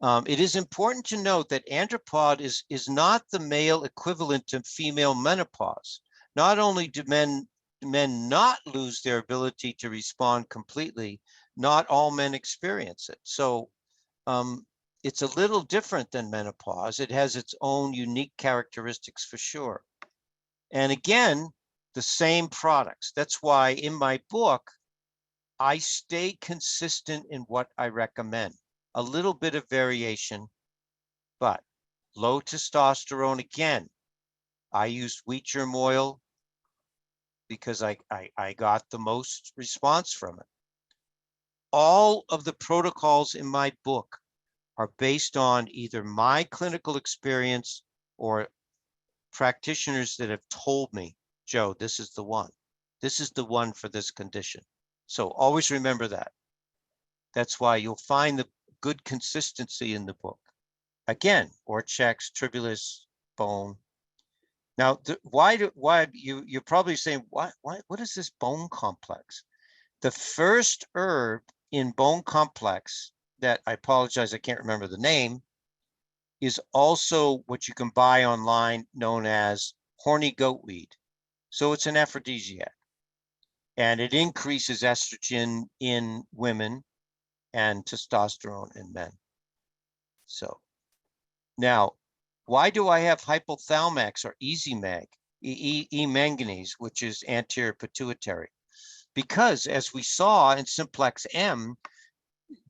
it is important to note that andropause is not the male equivalent to female menopause. Not only do men not lose their ability to respond completely, not all men experience it. So it's a little different than menopause. It has its own unique characteristics for sure. And again, the same products. That's why in my book, I stay consistent in what I recommend. A little bit of variation, but low testosterone. Again, I used wheat germ oil because I got the most response from it. All of the protocols in my book are based on either my clinical experience or practitioners that have told me, Joe, this is the one. This is the one for this condition. So always remember that. That's why you'll find the good consistency in the book. Again, Orchak's, Tribulus, bone. Now, why you're probably saying, what is this bone complex? The first herb in bone complex that, I apologize, I can't remember the name, is also what you can buy online known as horny goatweed. So it's an aphrodisiac, and it increases estrogen in women and testosterone in men. So now, why do I have hypothalamics or manganese, which is anterior pituitary? Because as we saw in simplex M,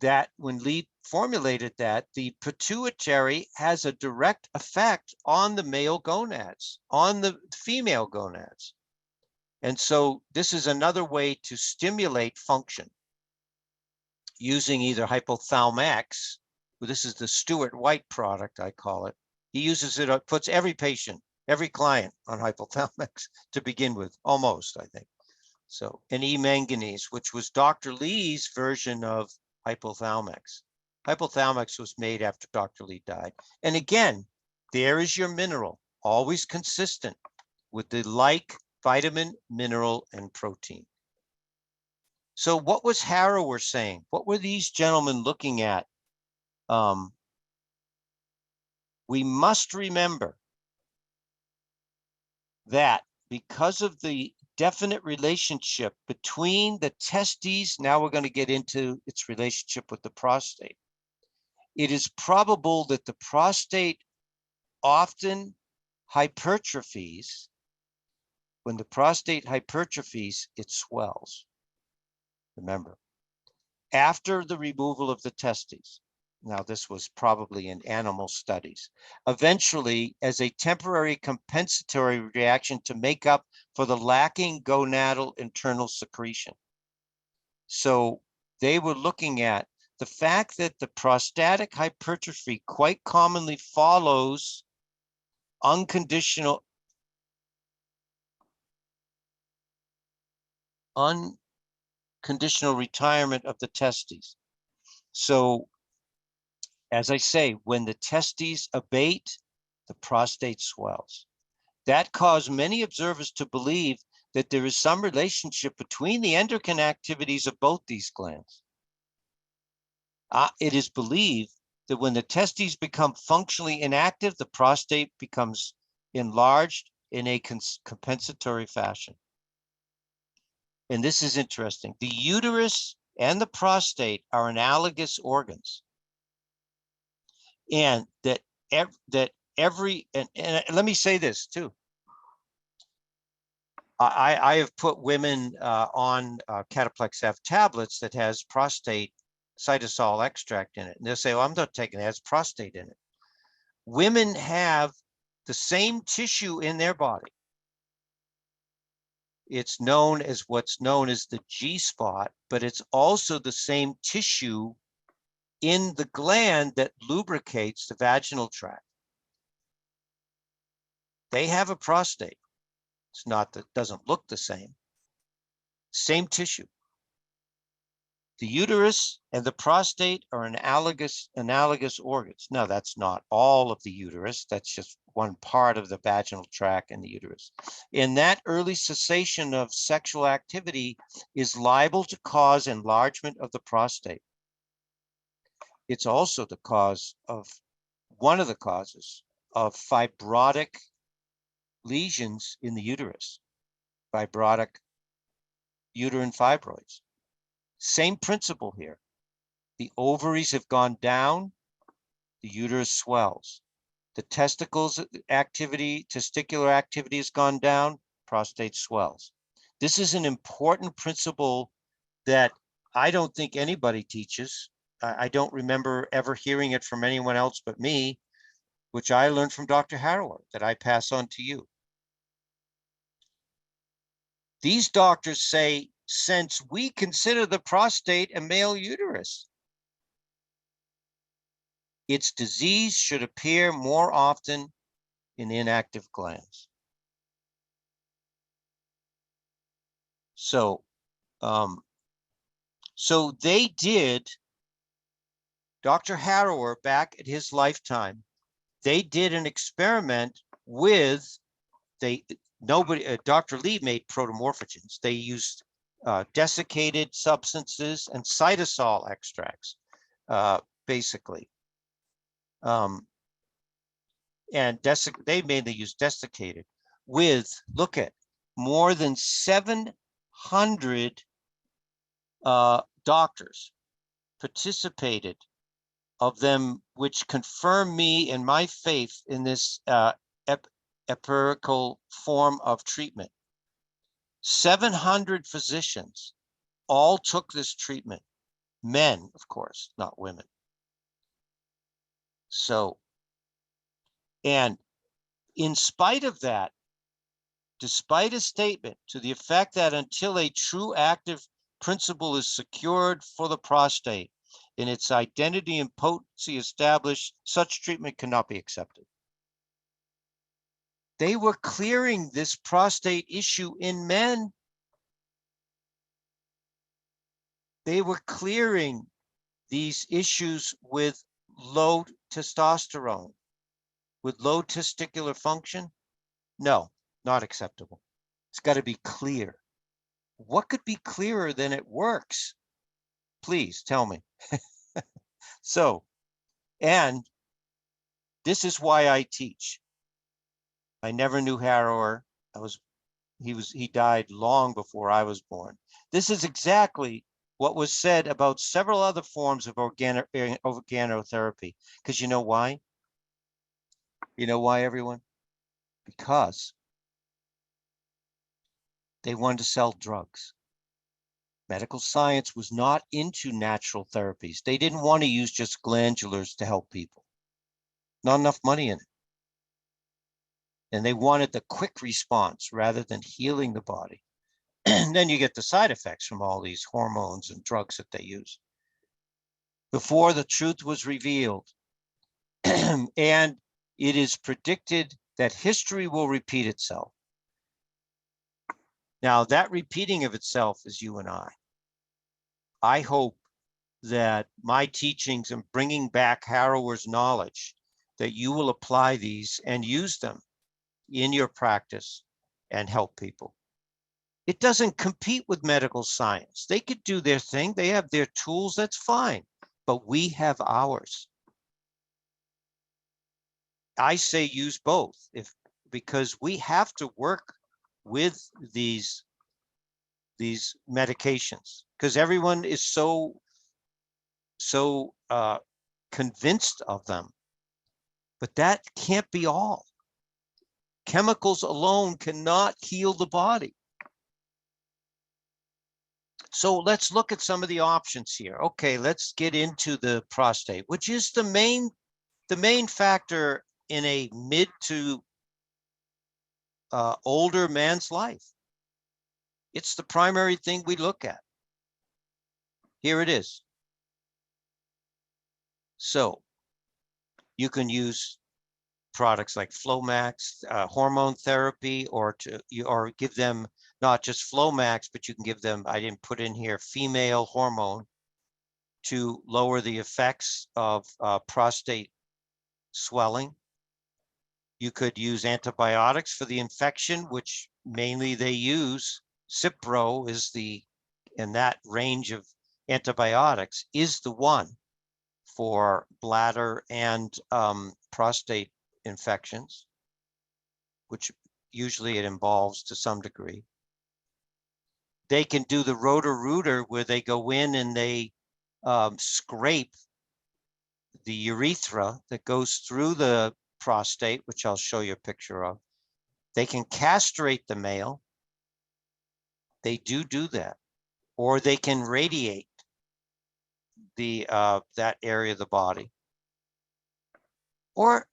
that when Lee formulated that, the pituitary has a direct effect on the male gonads, on the female gonads. And so this is another way to stimulate function using either hypothalamics. This is the Stuart White product, I call it. He uses it, puts every patient, every client on hypothalamics to begin with, almost, I think. So, and E-manganese, which was Dr. Lee's version of hypothalamics. Hypothalamics was made after Dr. Lee died. And again, there is your mineral, always consistent with the like vitamin, mineral, and protein. So what was Harrower saying? What were these gentlemen looking at? We must remember that because of the definite relationship between the testes, now we're going to get into its relationship with the prostate. It is probable that the prostate often hypertrophies. When the prostate hypertrophies, it swells. Remember, after the removal of the testes, now this was probably in animal studies, eventually as a temporary compensatory reaction to make up for the lacking gonadal internal secretion. So they were looking at the fact that the prostatic hypertrophy quite commonly follows unconditional retirement of the testes. So as I say, when the testes abate, the prostate swells. That caused many observers to believe that there is some relationship between the endocrine activities of both these glands. It is believed that when the testes become functionally inactive, the prostate becomes enlarged in a compensatory fashion. And this is interesting. The uterus and the prostate are analogous organs. And and let me say this too. I have put women on Cataplex F tablets that has prostate cytosol extract in it. And they'll say, well, I'm not taking it, it has prostate in it. Women have the same tissue in their body. It's known as what's known as the G spot, but it's also the same tissue in the gland that lubricates the vaginal tract. They have a prostate. It's not that it doesn't look the same. Same tissue. The uterus and the prostate are analogous organs. Now, that's not all of the uterus. That's just one part of the vaginal tract and the uterus. In that early cessation of sexual activity is liable to cause enlargement of the prostate. It's also the cause of, one of the causes of fibrotic lesions in the uterus, fibrotic uterine fibroids. Same principle here. The ovaries have gone down, the uterus swells. The testicular activity has gone down, prostate swells. This is an important principle that I don't think anybody teaches. I don't remember ever hearing it from anyone else but me, which I learned from Dr. Harrower, that I pass on to you. These doctors say, since we consider the prostate a male uterus, its disease should appear more often in inactive glands. So, so they did Dr. Harrower, back at his lifetime, they did an experiment with, Dr. Lee made protomorphogens. They used desiccated substances and cytosol extracts, basically. And they mainly use desiccated with, look at, more than 700 doctors participated of them, which confirm me in my faith in this empirical form of treatment. 700 physicians all took this treatment. Men, of course, not women. So, and in spite of that, despite a statement to the effect that until a true active principle is secured for the prostate in its identity and potency established, such treatment cannot be accepted. They were clearing this prostate issue in men. They were clearing these issues with low testosterone, with low testicular function. No, not acceptable. It's got to be clear. What could be clearer than it works? Please tell me. So, and this is why I teach. I never knew Harrower. He died long before I was born. This is exactly what was said about several other forms of organotherapy. Because you know why? You know why, everyone? Because they wanted to sell drugs. Medical science was not into natural therapies. They didn't want to use just glandulars to help people. Not enough money in it. And they wanted the quick response rather than healing the body. And then you get the side effects from all these hormones and drugs that they use. Before the truth was revealed, and it is predicted that history will repeat itself. Now, that repeating of itself is you and I. I hope that my teachings and bringing back Harrower's knowledge, that you will apply these and use them in your practice and help people. It doesn't compete with medical science. They could do their thing. They have their tools. That's fine. But we have ours. I say use both, because we have to work with these medications, because everyone is so convinced of them. But that can't be all. Chemicals alone cannot heal the body. So let's look at some of the options here. Okay, let's get into the prostate, which is the main factor in a mid to older man's life. It's the primary thing we look at. Here it is. So you can use products like Flomax, hormone therapy, or give them not just Flomax, but you can give them, I didn't put in here, female hormone to lower the effects of prostate swelling. You could use antibiotics for the infection, which mainly they use. Cipro is in that range of antibiotics, is the one for bladder and prostate infections, which usually it involves to some degree. They can do the Roto-Rooter, where they go in and they scrape the urethra that goes through the prostate, which I'll show you a picture of. They can castrate the male. They do that. Or they can radiate that area of the body. Or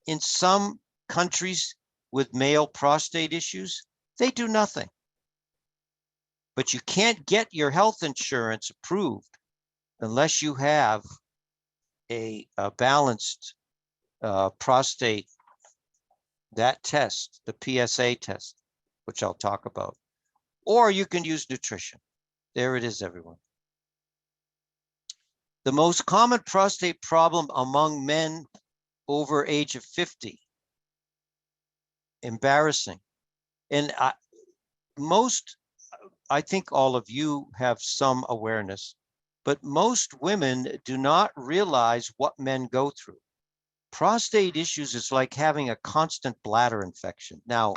in some countries with male prostate issues, they do nothing. But you can't get your health insurance approved unless you have a balanced prostate, that test, the PSA test, which I'll talk about. Or you can use nutrition. There it is, everyone. The most common prostate problem among men over age of 50. Embarrassing. And I think all of you have some awareness, but most women do not realize what men go through. Prostate issues is like having a constant bladder infection. Now,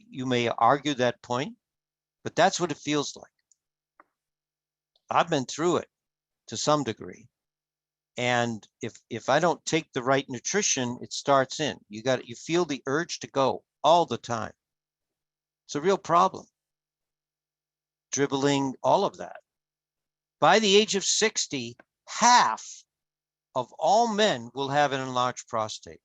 you may argue that point, but that's what it feels like. I've been through it to some degree. And if I don't take the right nutrition, it starts in. You feel the urge to go all the time. It's a real problem. Dribbling, all of that. By the age of 60, half of all men will have an enlarged prostate.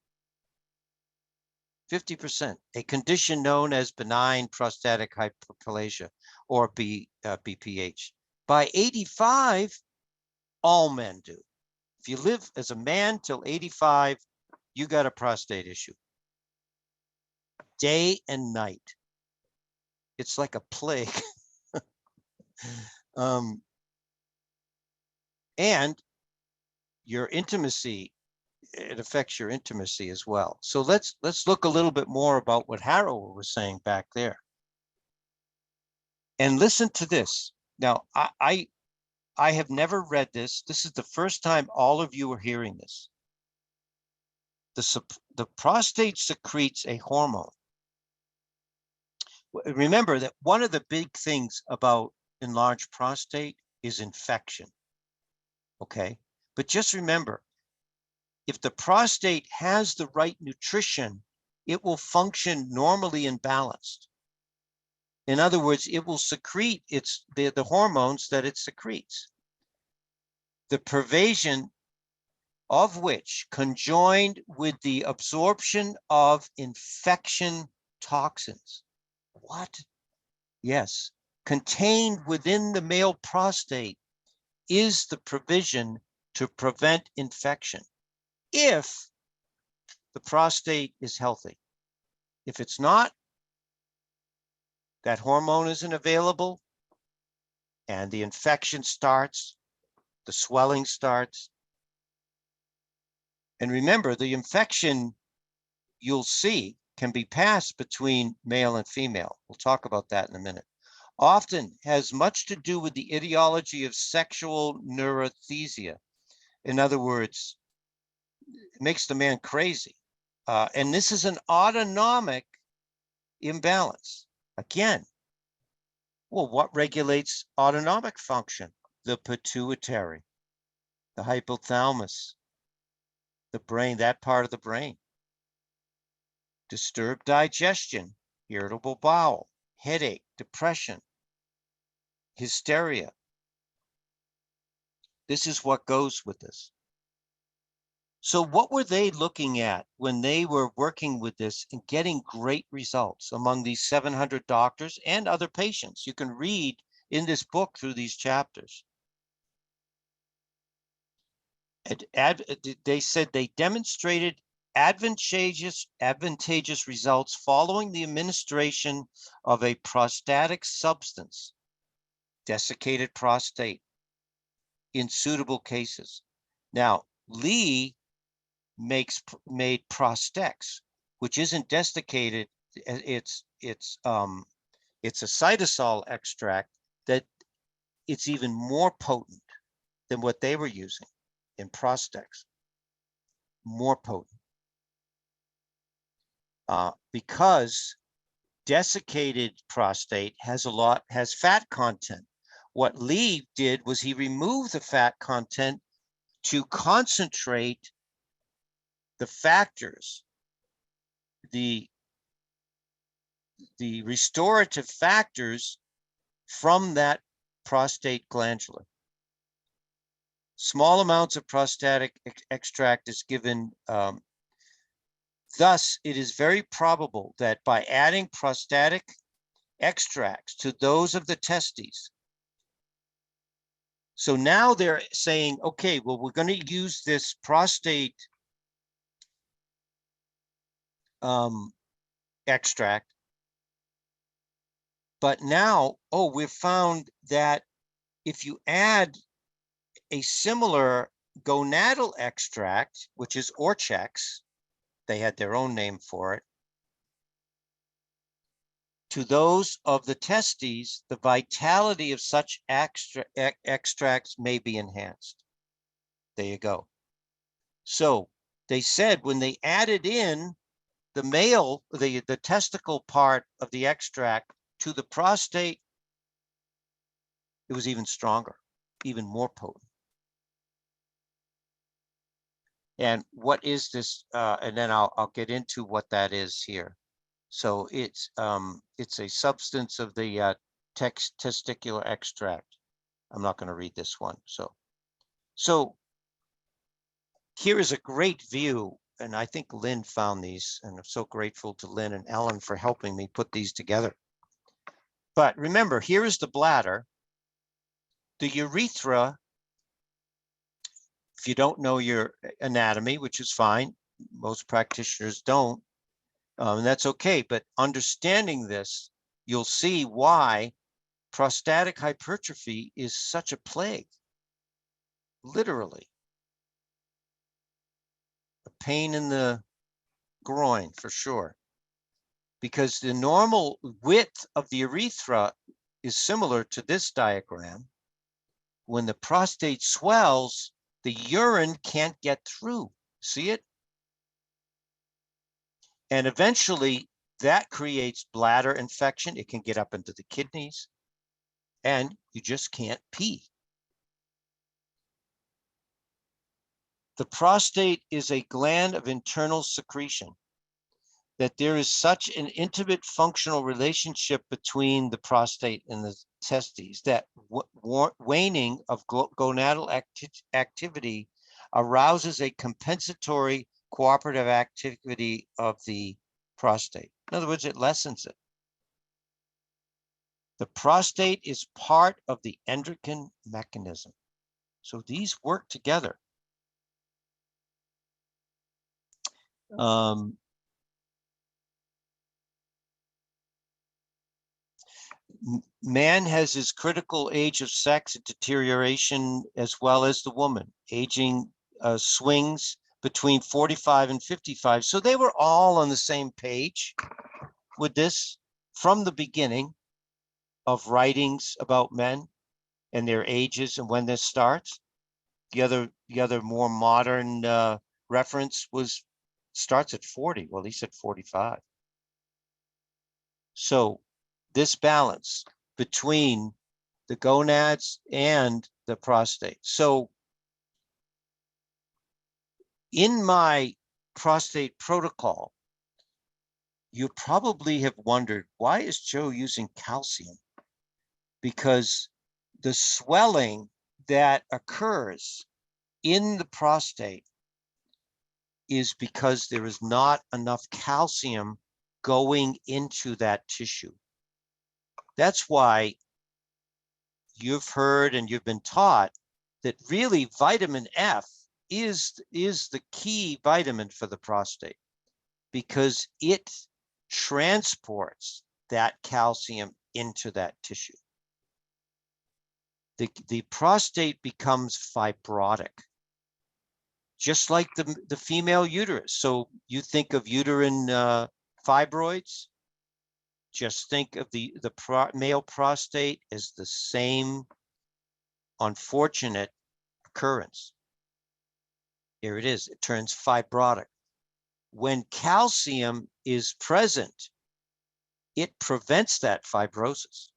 50%, a condition known as benign prostatic hyperplasia, or BPH. By 85, all men do. If you live as a man till 85, you got a prostate issue. Day and night. It's like a plague. And your intimacy, it affects your intimacy as well. So let's look a little bit more about what Harold was saying back there. And listen to this. Now, I have never read this. This is the first time all of you are hearing this. The prostate secretes a hormone. Remember that one of the big things about enlarged prostate is infection. Okay, but just remember, if the prostate has the right nutrition, it will function normally and balanced. In other words, it will secrete the hormones that it secretes. The pervasion of which, conjoined with the absorption of infection toxins. What? Yes, contained within the male prostate is the provision to prevent infection if the prostate is healthy. If it's not, that hormone isn't available, and the infection starts, the swelling starts. And remember, the infection you'll see can be passed between male and female. We'll talk about that in a minute. Often has much to do with the etiology of sexual neurothesia. In other words, it makes the man crazy. And this is an autonomic imbalance. Again, well, what regulates autonomic function? The pituitary, the hypothalamus, the brain, that part of the brain. Disturbed digestion, irritable bowel, headache, depression, hysteria. This is what goes with this. So what were they looking at when they were working with this and getting great results among these 700 doctors and other patients? You can read in this book through these chapters. They said they demonstrated advantageous results following the administration of a prostatic substance, desiccated prostate, in suitable cases. Now, Lee made Prostex, which isn't desiccated. It's a cytosol extract that it's even more potent than what they were using in Prostex. More potent. Because desiccated prostate has fat content. What Lee did was he removed the fat content to concentrate the factors, the restorative factors from that prostate glandula. Small amounts of prostatic extract is given. Thus, it is very probable that by adding prostatic extracts to those of the testes, so now they're saying, okay, well, we're going to use this prostate extract, but now, we've found that if you add a similar gonadal extract, which is Orchex, they had their own name for it, to those of the testes, the vitality of such extracts may be enhanced. There you go. So they said when they added in the male, the testicle part of the extract to the prostate, it was even stronger, even more potent. And what is this? And then I'll get into what that is here. So it's a substance of the testicular extract. I'm not going to read this one. So here is a great view, and I think Lynn found these, and I'm so grateful to Lynn and Ellen for helping me put these together. But remember, here is the bladder. The urethra, if you don't know your anatomy, which is fine, most practitioners don't, and that's okay, but understanding this, you'll see why prostatic hypertrophy is such a plague, literally. A pain in the groin for sure, because the normal width of the urethra is similar to this diagram. When the prostate swells, the urine can't get through. See it? And eventually that creates bladder infection. It can get up into the kidneys and you just can't pee. The prostate is a gland of internal secretion, that there is such an intimate functional relationship between the prostate and the testes that waning of gonadal activity arouses a compensatory cooperative activity of the prostate. In other words, it lessens it. The prostate is part of the endocrine mechanism. So these work together. Man has his critical age of sex and deterioration as well as the woman. Aging swings between 45 and 55. So they were all on the same page with this from the beginning of writings about men and their ages and when this starts. The other more modern reference starts at 40. Well, he said 45. So this balance between the gonads and the prostate. So in my prostate protocol, you probably have wondered, why is Joe using calcium? Because the swelling that occurs in the prostate is because there is not enough calcium going into that tissue. That's why you've heard and you've been taught that really vitamin F is the key vitamin for the prostate, because it transports that calcium into that tissue. The prostate becomes fibrotic, just like the female uterus. So you think of uterine fibroids, just think of the male prostate as the same unfortunate occurrence. Here it is, it turns fibrotic. When calcium is present, it prevents that fibrosis.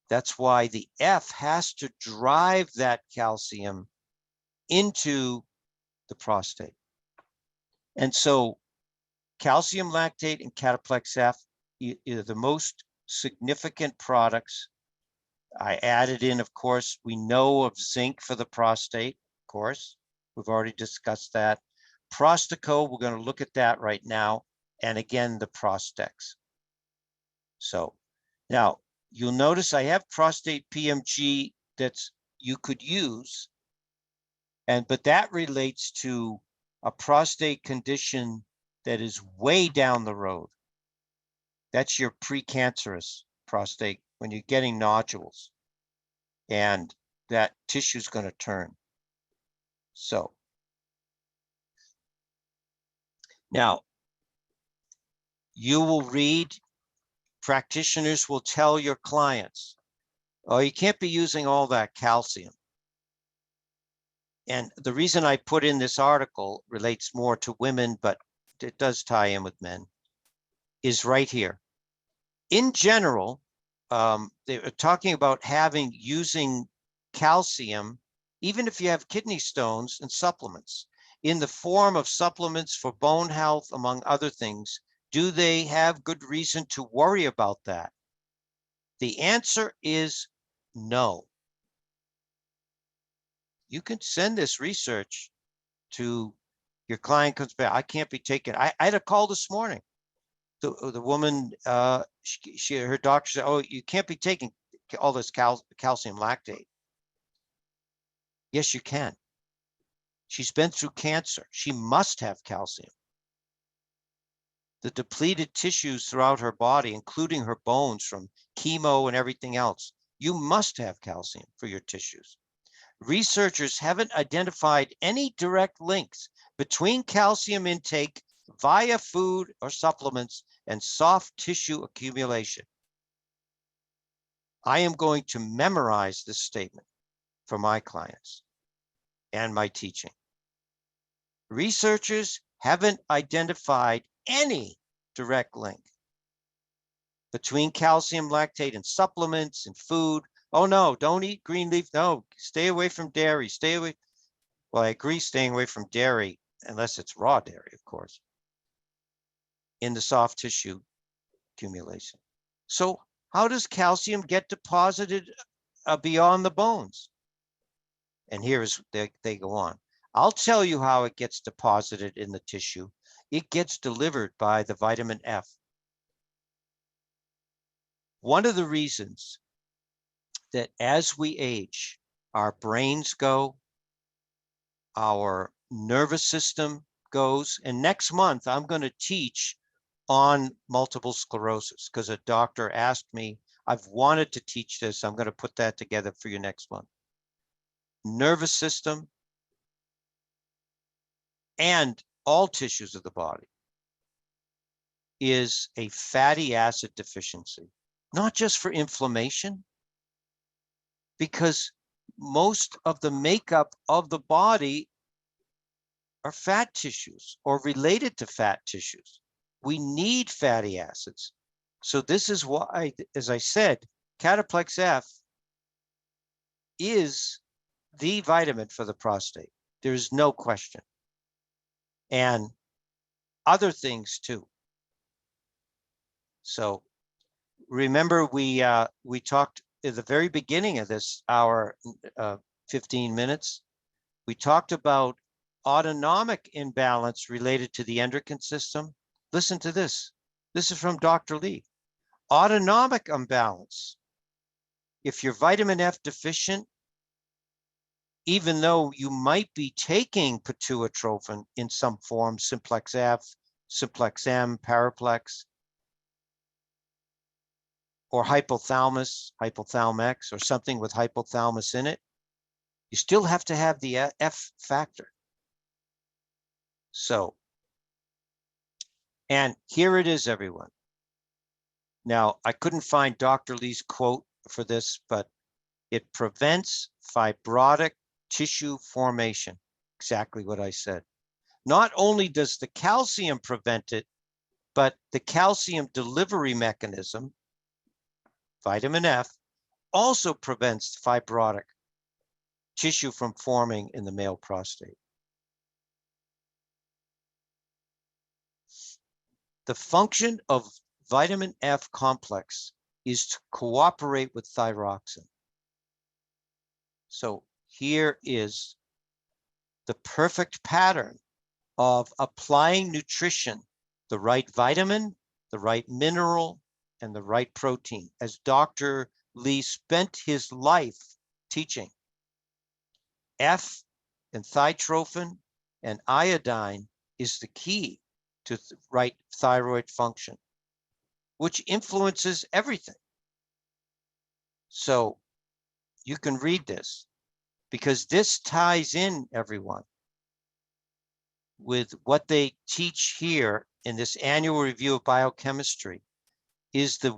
That's why the F has to drive that calcium into the prostate. And so calcium lactate and cataplex F are the most significant products. I added in, of course, we know of zinc for the prostate, of course. We've already discussed that. Prostaco, we're going to look at that right now. And again, the Prostex. So now you'll notice I have prostate PMG that's you could use, but that relates to a prostate condition that is way down the road. That's your precancerous prostate when you're getting nodules. And that tissue is going to turn. So now you will read, practitioners will tell your clients, oh, you can't be using all that calcium. And the reason I put in this article relates more to women, but it does tie in with men, is right here. In general, they're talking about using calcium, even if you have kidney stones, and supplements in the form of supplements for bone health, among other things. Do they have good reason to worry about that? The answer is no. You can send this research to your client, comes back, I can't be taken. I had a call this morning. The woman, her doctor said, oh, you can't be taking all this calcium lactate. Yes, you can. She's been through cancer. She must have calcium. The depleted tissues throughout her body, including her bones from chemo and everything else, you must have calcium for your tissues. Researchers haven't identified any direct links between calcium intake via food or supplements and soft tissue accumulation. I am going to memorize this statement for my clients and my teaching. Researchers haven't identified any direct link between calcium lactate and supplements and food. Oh no, don't eat green leaf. No, stay away from dairy. Stay away. Well, I agree, staying away from dairy, unless it's raw dairy, of course, in the soft tissue accumulation. So how does calcium get deposited beyond the bones? And here is, they go on. I'll tell you how it gets deposited in the tissue. It gets delivered by the vitamin F. One of the reasons that as we age, our brains go, our nervous system goes, and next month I'm going to teach on multiple sclerosis because a doctor asked me, I've wanted to teach this. I'm going to put that together for you next month. Nervous system and all tissues of the body is a fatty acid deficiency, not just for inflammation, because most of the makeup of the body are fat tissues or related to fat tissues. We need fatty acids. So this is why, as I said, Cataplex F is the vitamin for the prostate. There's no question. And other things too. So remember, we talked at the very beginning of this hour, 15 minutes, we talked about autonomic imbalance related to the endocrine system. Listen to this. This is from Dr. Lee. Autonomic imbalance. If you're vitamin F deficient, even though you might be taking pituitrophin in some form, simplex F, simplex M, paraplex, or hypothalamus, hypothalamic, or something with hypothalamus in it, you still have to have the F factor. So, and here it is, everyone. Now, I couldn't find Dr. Lee's quote for this, but it prevents fibrotic tissue formation. Exactly what I said. Not only does the calcium prevent it, but the calcium delivery mechanism, vitamin F, also prevents fibrotic tissue from forming in the male prostate. The function of vitamin F complex is to cooperate with thyroxine. So here is the perfect pattern of applying nutrition, the right vitamin, the right mineral, and the right protein, as Dr. Lee spent his life teaching. F and thiotrophine and iodine is the key to right thyroid function, which influences everything. So you can read this. because this ties in, everyone, with what they teach here in this annual review of biochemistry, is the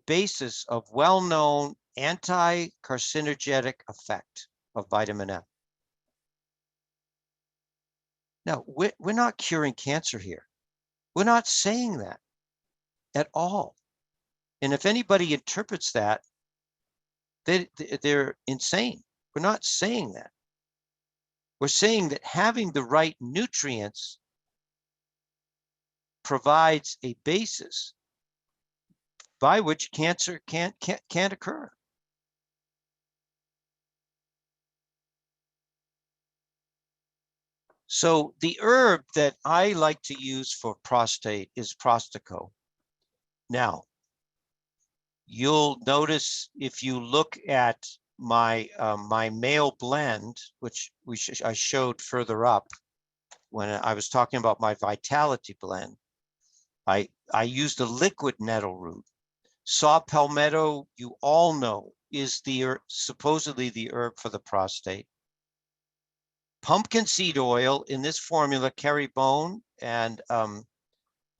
basis of well-known anti-carcinogenic effect of vitamin F. Now, we're not curing cancer here. We're not saying that at all. And if anybody interprets that, they're insane. We're not saying that. We're saying that having the right nutrients provides a basis by which cancer can't occur. So the herb that I like to use for prostate is Prostaco. Now, you'll notice if you look at my my male blend, which I showed further up when I was talking about my vitality blend, I used a liquid nettle root. Saw palmetto, you all know, is supposedly the herb for the prostate. Pumpkin seed oil in this formula, Kerry Bone, and I don't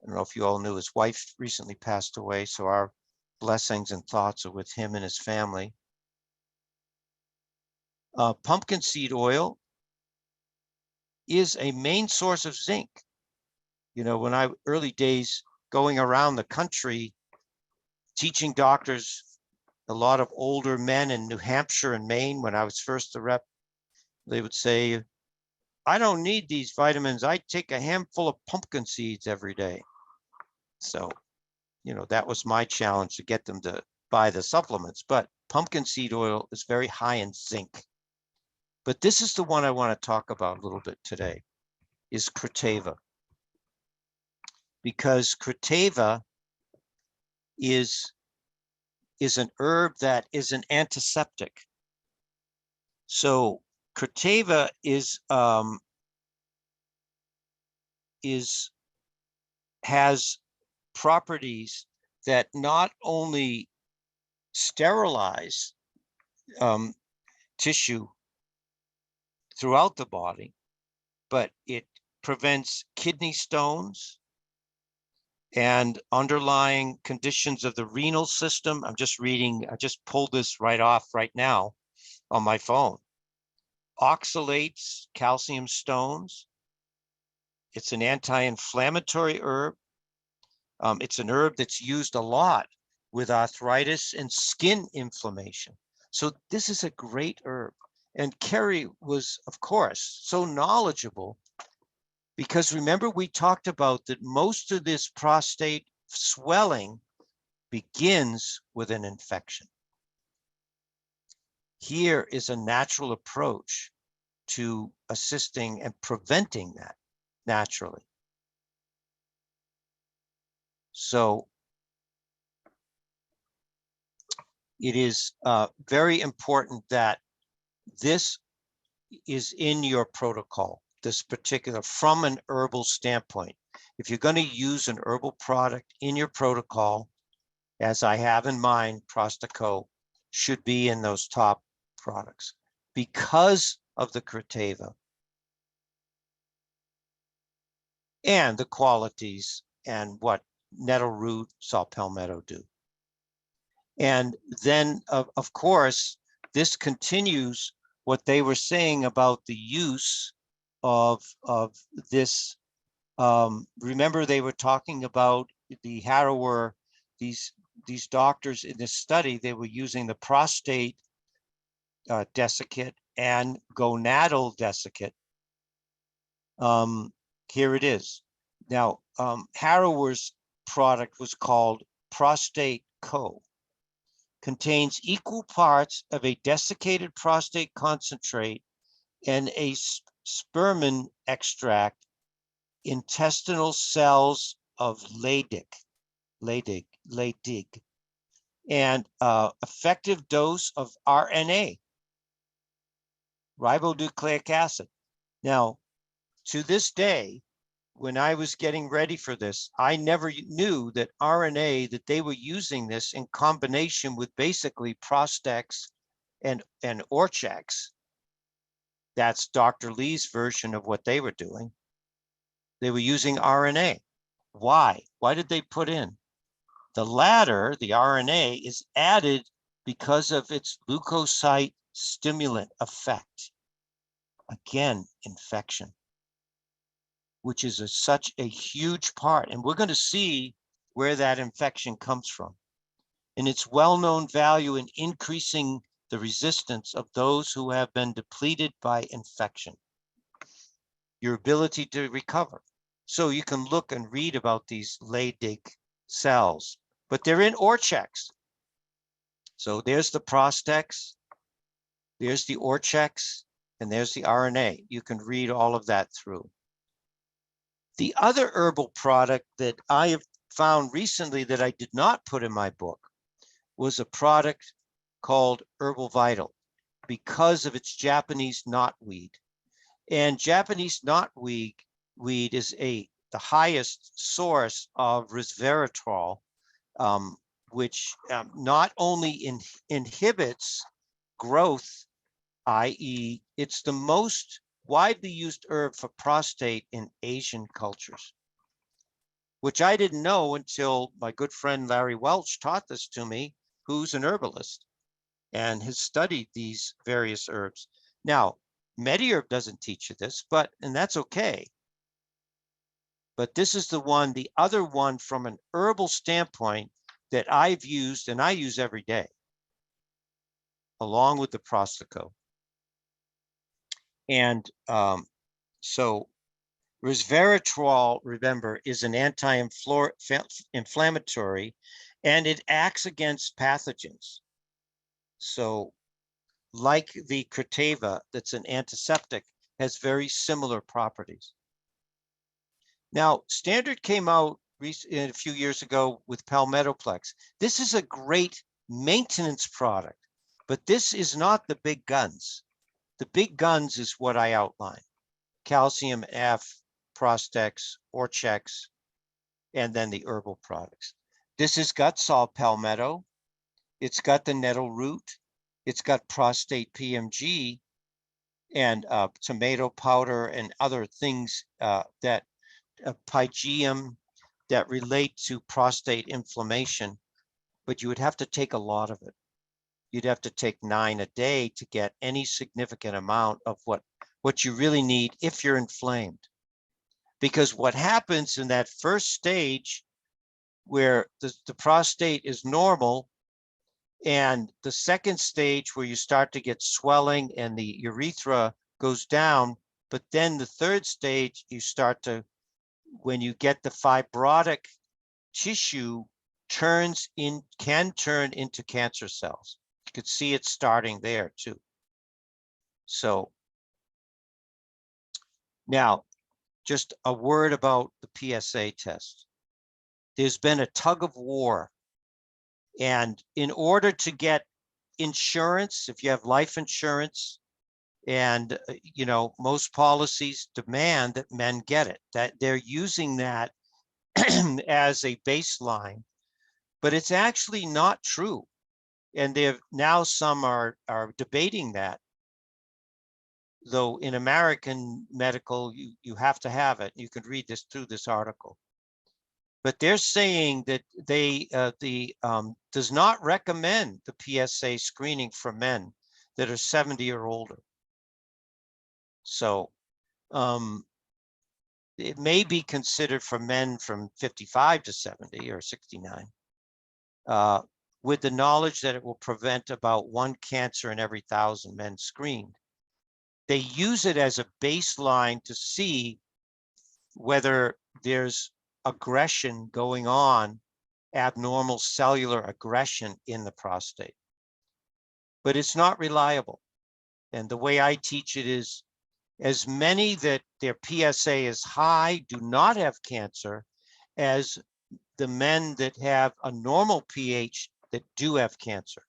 know if you all knew, his wife recently passed away, so our blessings and thoughts are with him and his family. Pumpkin seed oil is a main source of zinc. You know, when early days going around the country, teaching doctors, a lot of older men in New Hampshire and Maine, when I was first a rep, they would say, I don't need these vitamins. I take a handful of pumpkin seeds every day. So, you know, that was my challenge to get them to buy the supplements. But pumpkin seed oil is very high in zinc. But this is the one I want to talk about a little bit today, is Crotava. Because Crotava is an herb that is an antiseptic. So Crotava has properties that not only sterilize tissue throughout the body, but it prevents kidney stones and underlying conditions of the renal system. I'm just reading, I just pulled this right off right now on my phone. Oxalates calcium stones. It's an anti-inflammatory herb. It's an herb that's used a lot with arthritis and skin inflammation. So this is a great herb. And Kerry was, of course, so knowledgeable, because remember we talked about that most of this prostate swelling begins with an infection. Here is a natural approach to assisting and preventing that naturally. So it is very important that this is in your protocol, this particular, from an herbal standpoint. If you're going to use an herbal product in your protocol, as I have in mind, Prostaco should be in those top products because of the Crotava and the qualities and what nettle root, saw palmetto do. And then, of course, this continues what they were saying about the use of this. Remember, they were talking about the Harrower, these doctors in this study, they were using the prostate desiccate and gonadal desiccate. Here it is. Now, Harrower's product was called Prostate Co. Contains equal parts of a desiccated prostate concentrate and a spermin extract, intestinal cells of Leydig, and effective dose of RNA, ribonucleic acid. Now, to this day, when I was getting ready for this, I never knew that RNA, that they were using this in combination with basically Prostex and Orchex. That's Dr. Lee's version of what they were doing. They were using RNA. Why? Why did they put in? The latter, the RNA, is added because of its leukocyte stimulant effect. Again, infection, which is such a huge part. And we're going to see where that infection comes from. And its well-known value in increasing the resistance of those who have been depleted by infection, your ability to recover. So you can look and read about these Leydig cells, but they're in Orchex. So there's the Prostex, there's the Orchex, and there's the RNA. You can read all of that through. The other herbal product that I have found recently that I did not put in my book was a product called Herbal Vital because of its Japanese knotweed. And Japanese knotweed is the highest source of resveratrol, which not only inhibits growth, i.e., it's the most widely used herb for prostate in Asian cultures, which I didn't know until my good friend Larry Welch taught this to me, who's an herbalist and has studied these various herbs. Now, MediHerb doesn't teach you this, and that's okay. But this is the other one from an herbal standpoint that I've used and I use every day, along with the Prostaco. And so resveratrol, remember, is an anti-inflammatory, and it acts against pathogens. So like the Crotava, that's an antiseptic, has very similar properties. Now, Standard came out a few years ago with Palmetoplex. This is a great maintenance product, but this is not the big guns. The big guns is what I outlined: Calcium F, Prostex, Orchex, and then the herbal products. This has got saw palmetto. It's got the nettle root. It's got prostate PMG and tomato powder and other things that pygeum that relate to prostate inflammation, but you would have to take a lot of it. You'd have to take 9 a day to get any significant amount of what you really need if you're inflamed. Because what happens in that first stage where the prostate is normal, and the second stage where you start to get swelling and the urethra goes down, but then the third stage, you start to, when you get the fibrotic tissue can turn into cancer cells. You could see it starting there too. So now, just a word about the PSA test. There's been a tug of war, and in order to get insurance, if you have life insurance, and most policies demand that men get it, that they're using that as a baseline, but it's actually not true. And now some are debating that, though in American medical, you have to have it. You could read this through this article. But they're saying that they does not recommend the PSA screening for men that are 70 or older. So it may be considered for men from 55 to 70 or 69, with the knowledge that it will prevent about 1 cancer in every 1,000 men screened. They use it as a baseline to see whether there's aggression going on, abnormal cellular aggression in the prostate. But it's not reliable. And the way I teach it is, as many that their PSA is high do not have cancer as the men that have a normal pH that do have cancer.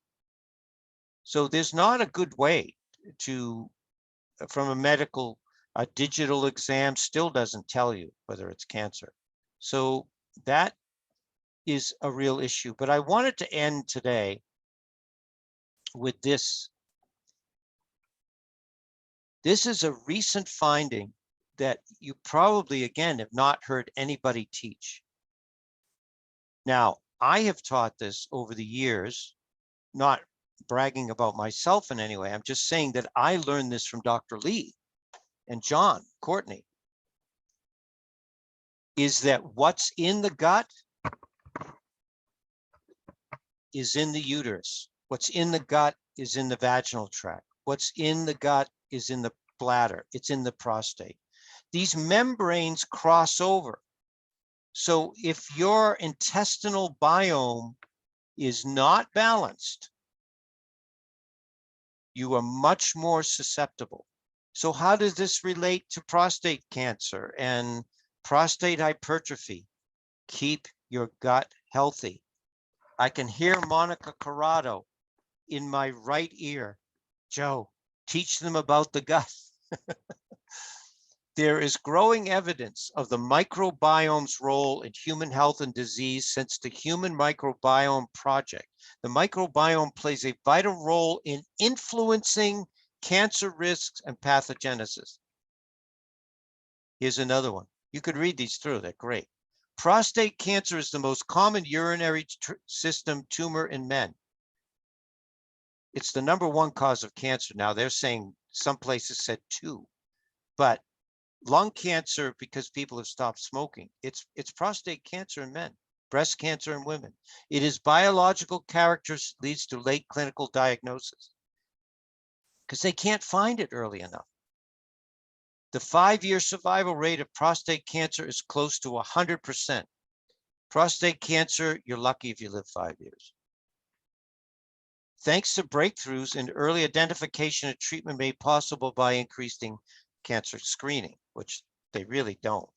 So there's not a good way to, from a digital exam still doesn't tell you whether it's cancer. So that is a real issue. But I wanted to end today with this This is a recent finding that you probably, again, have not heard anybody teach. Now, I have taught this over the years, not bragging about myself in any way. I'm just saying that I learned this from Dr. Lee and John Courtney, is that what's in the gut is in the uterus. What's in the gut is in the vaginal tract. What's in the gut is in the bladder. It's in the prostate. These membranes cross over. So if your intestinal biome is not balanced, you are much more susceptible. So how does this relate to prostate cancer and prostate hypertrophy? Keep your gut healthy. I can hear Monica Corrado in my right ear. Joe, teach them about the gut. There is growing evidence of the microbiome's role in human health and disease since the Human Microbiome Project. The microbiome plays a vital role in influencing cancer risks and pathogenesis. Here's another one. You could read these through, they're great. Prostate cancer is the most common urinary system tumor in men. It's the #1 cause of cancer. Now they're saying some places said 2, but lung cancer, because people have stopped smoking. It's prostate cancer in men, breast cancer in women. It is biological characters leads to late clinical diagnosis because they can't find it early enough. The 5-year survival rate of prostate cancer is close to 100%. Prostate cancer, you're lucky if you live 5 years. Thanks to breakthroughs in early identification and treatment made possible by increasing cancer screening, which they really don't.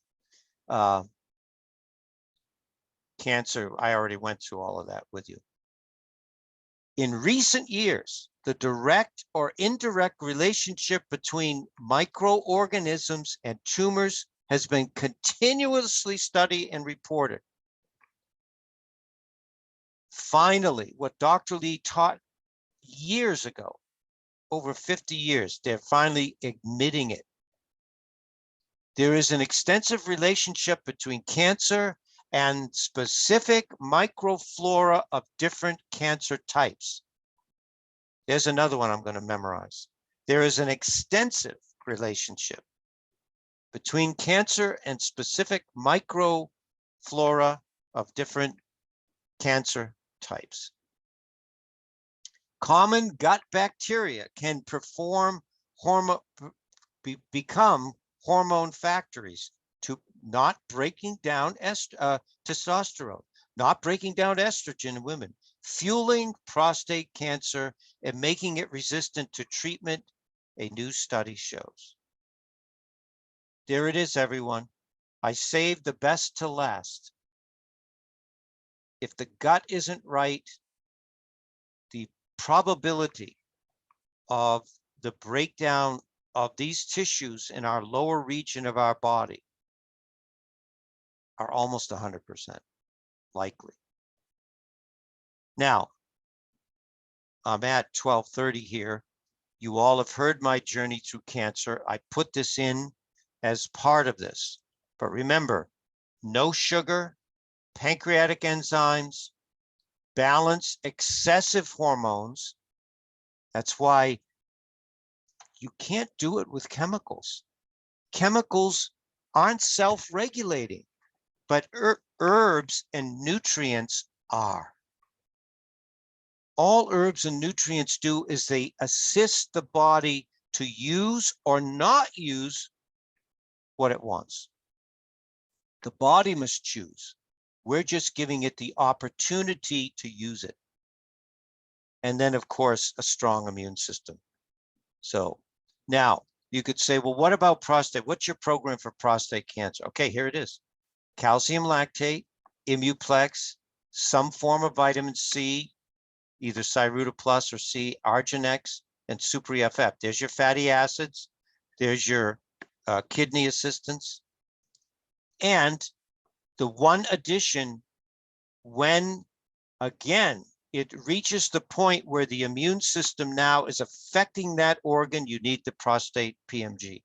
Cancer, I already went through all of that with you. In recent years, the direct or indirect relationship between microorganisms and tumors has been continuously studied and reported. Finally, what Dr. Lee taught years ago, over 50 years, they're finally admitting it. There is an extensive relationship between cancer and specific microflora of different cancer types. There's another one I'm going to memorize. There is an extensive relationship between cancer and specific microflora of different cancer types. Common gut bacteria can become hormone factories to not breaking down testosterone, not breaking down estrogen in women, fueling prostate cancer and making it resistant to treatment, a new study shows. There it is, everyone. I saved the best to last. If the gut isn't right, the probability of the breakdown of these tissues in our lower region of our body are almost 100% likely. Now, I'm at 12:30 here. You all have heard my journey through cancer. I put this in as part of this. But remember, no sugar, pancreatic enzymes, balance excessive hormones. That's why you can't do it with chemicals. Chemicals aren't self-regulating, but herbs and nutrients are. All herbs and nutrients do is they assist the body to use or not use what it wants. The body must choose. We're just giving it the opportunity to use it. And then, of course, a strong immune system. So now you could say, well, what about prostate? What's your program for prostate cancer? Okay, here it is. Calcium lactate, Immuplex, some form of vitamin C, either Cyruta Plus or C, Arginex, and Supri-FF. There's your fatty acids. There's your kidney assistance. And the one addition, when, again, it reaches the point where the immune system now is affecting that organ, you need the prostate PMG.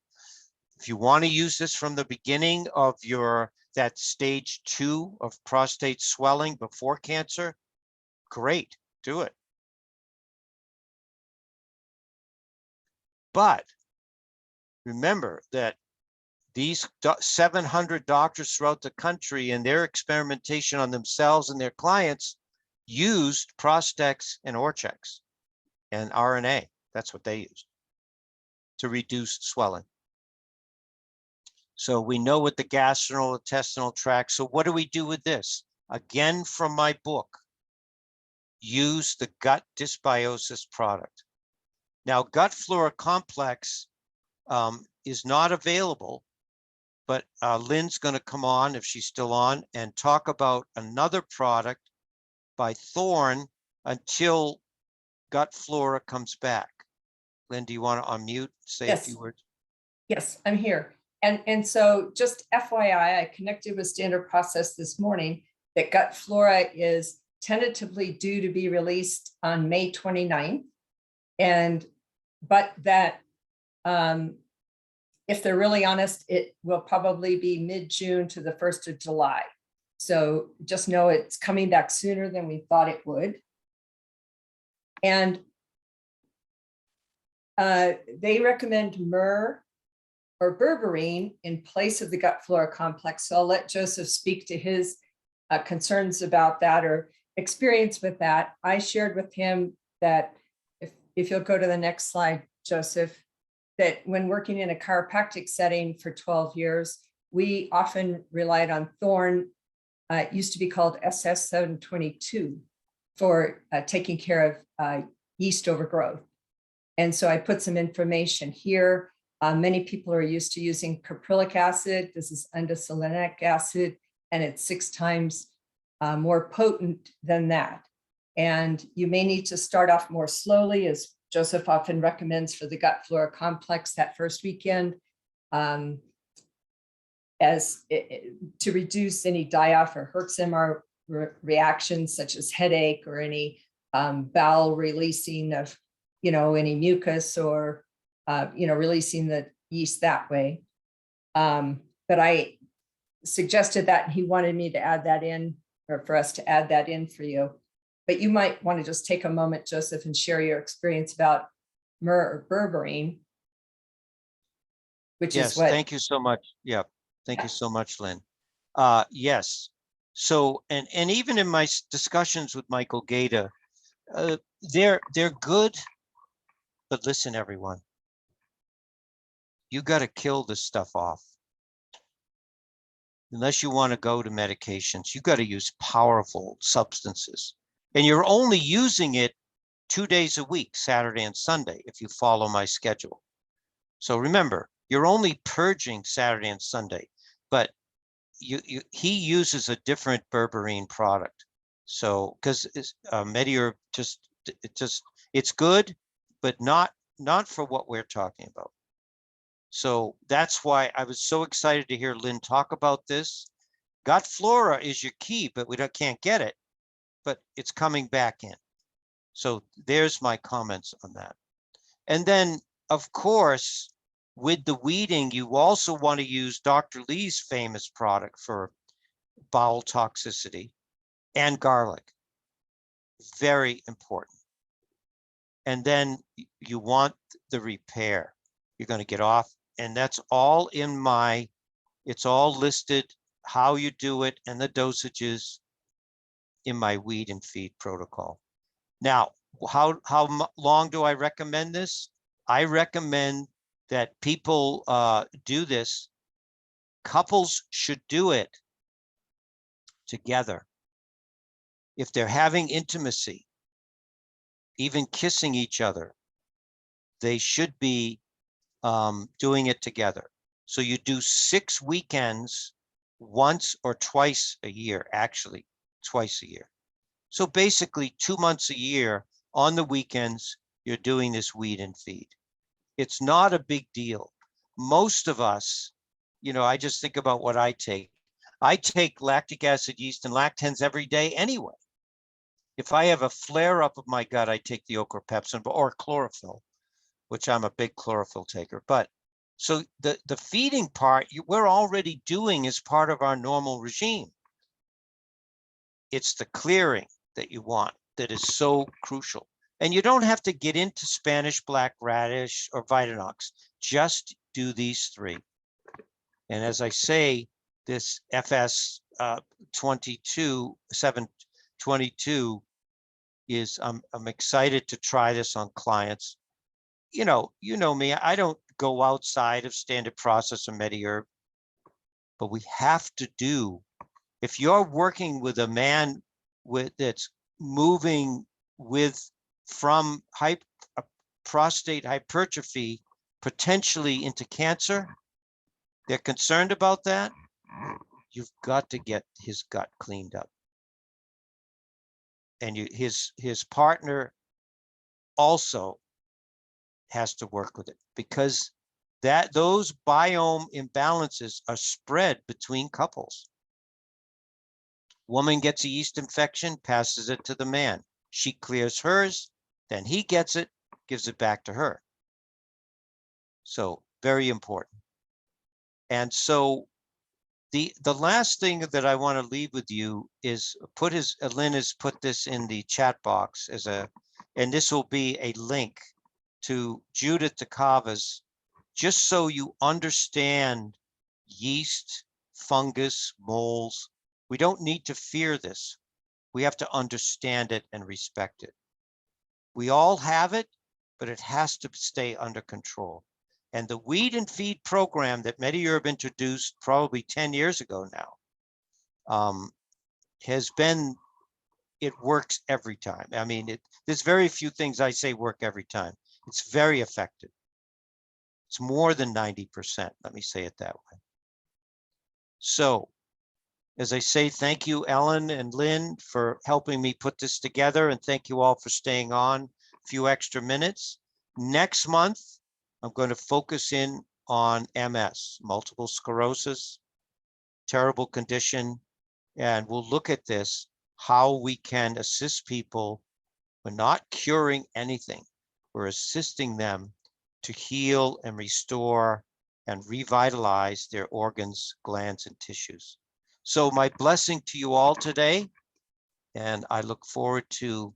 If you want to use this from the beginning of that stage 2 of prostate swelling before cancer, great, do it. But remember that these 700 doctors throughout the country and their experimentation on themselves and their clients used Prostex and Orchex and RNA. That's what they used to reduce swelling. So we know what the gastrointestinal tract. So what do we do with this? Again, from my book, use the gut dysbiosis product. Now, gut flora complex is not available, but Lynn's going to come on, if she's still on, and talk about another product by Thorne until gut flora comes back. Lynn, do you want to unmute, say a few words?
Yes, I'm here. And so just FYI, I connected with Standard Process this morning that gut flora is tentatively due to be released on May 29th. But that if they're really honest, it will probably be mid-June to the 1st of July. So just know it's coming back sooner than we thought it would. And they recommend myrrh or berberine in place of the gut flora complex. So I'll let Joseph speak to his concerns about that or experience with that. I shared with him that if you'll go to the next slide, Joseph, that when working in a chiropractic setting for 12 years, we often relied on Thorne. It used to be called SS722 for taking care of yeast overgrowth. And so I put some information here. Many people are used to using caprylic acid. This is undesolenic acid, and it's 6 times more potent than that. And you may need to start off more slowly, as Joseph often recommends for the gut flora complex that first weekend, to reduce any die-off or Herxheimer reactions such as headache or any bowel releasing of, any mucus or, releasing the yeast that way. But I suggested that, and he wanted me to add that in, or for us to add that in for you. But you might want to just take a moment, Joseph, and share your experience about myrrh or berberine, which is what.
Thank you so much. Yeah, thank you so much, Lynn. Yes. So, and even in my discussions with Michael Gaeta, they're good, but listen, everyone, you got to kill this stuff off. Unless you want to go to medications, you got to use powerful substances. And you're only using it 2 days a week, Saturday and Sunday, if you follow my schedule. So remember, you're only purging Saturday and Sunday, but he uses a different berberine product. So because Medior it's good, but not for what we're talking about. So that's why I was so excited to hear Lynn talk about this. Gut flora is your key, but we can't get it, but it's coming back in. So there's my comments on that. And then, of course, with the weeding, you also want to use Dr. Lee's famous product for bowel toxicity and garlic. Very important. And then you want the repair. You're going to get off. And that's all it's all listed, how you do it and the dosages in my weed and feed protocol. Now, how long do I recommend this? I recommend that people do this. Couples should do it together. If they're having intimacy, even kissing each other, they should be doing it together. So you do 6 weekends, once or twice a year, actually twice a year. So basically 2 months a year on the weekends, you're doing this weed and feed. It's not a big deal. Most of us, I just think about what I take. I take lactic acid, yeast, and lactans every day anyway. If I have a flare up of my gut, I take the ochrapepsin or chlorophyll, which I'm a big chlorophyll taker. But so the feeding part, we're already doing as part of our normal regime. It's the clearing that you want that is so crucial. And you don't have to get into Spanish black radish or Vitanox. Just do these three. And as I say, this FS 722 is I'm excited to try this on clients. You know me, I don't go outside of standard process or MediHerb, but we have to do, if you're working with a man that's moving from prostate hypertrophy potentially into cancer, they're concerned about that. You've got to get his gut cleaned up. And his partner also has to work with it, because those biome imbalances are spread between couples. Woman gets a yeast infection, passes it to the man. She clears hers, then he gets it, gives it back to her. So very important. And so the last thing that I want to leave with you is Lynn has put this in the chat box and this will be a link to Judith DeCava's, just so you understand yeast, fungus, moles. We don't need to fear this. We have to understand it and respect it. We all have it, but it has to stay under control. And the weed and feed program that MediHerb introduced probably 10 years ago now it works every time. I mean, there's very few things I say work every time. It's very effective. It's more than 90%. Let me say it that way. So, as I say, thank you, Ellen and Lynn, for helping me put this together. And thank you all for staying on a few extra minutes. Next month, I'm going to focus in on MS, multiple sclerosis, terrible condition. And we'll look at this, how we can assist people. We're not curing anything. We're assisting them to heal and restore and revitalize their organs, glands, and tissues. So my blessing to you all today, and I look forward to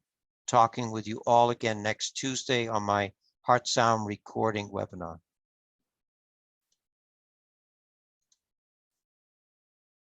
talking with you all again next Tuesday on my Heart Sound recording webinar.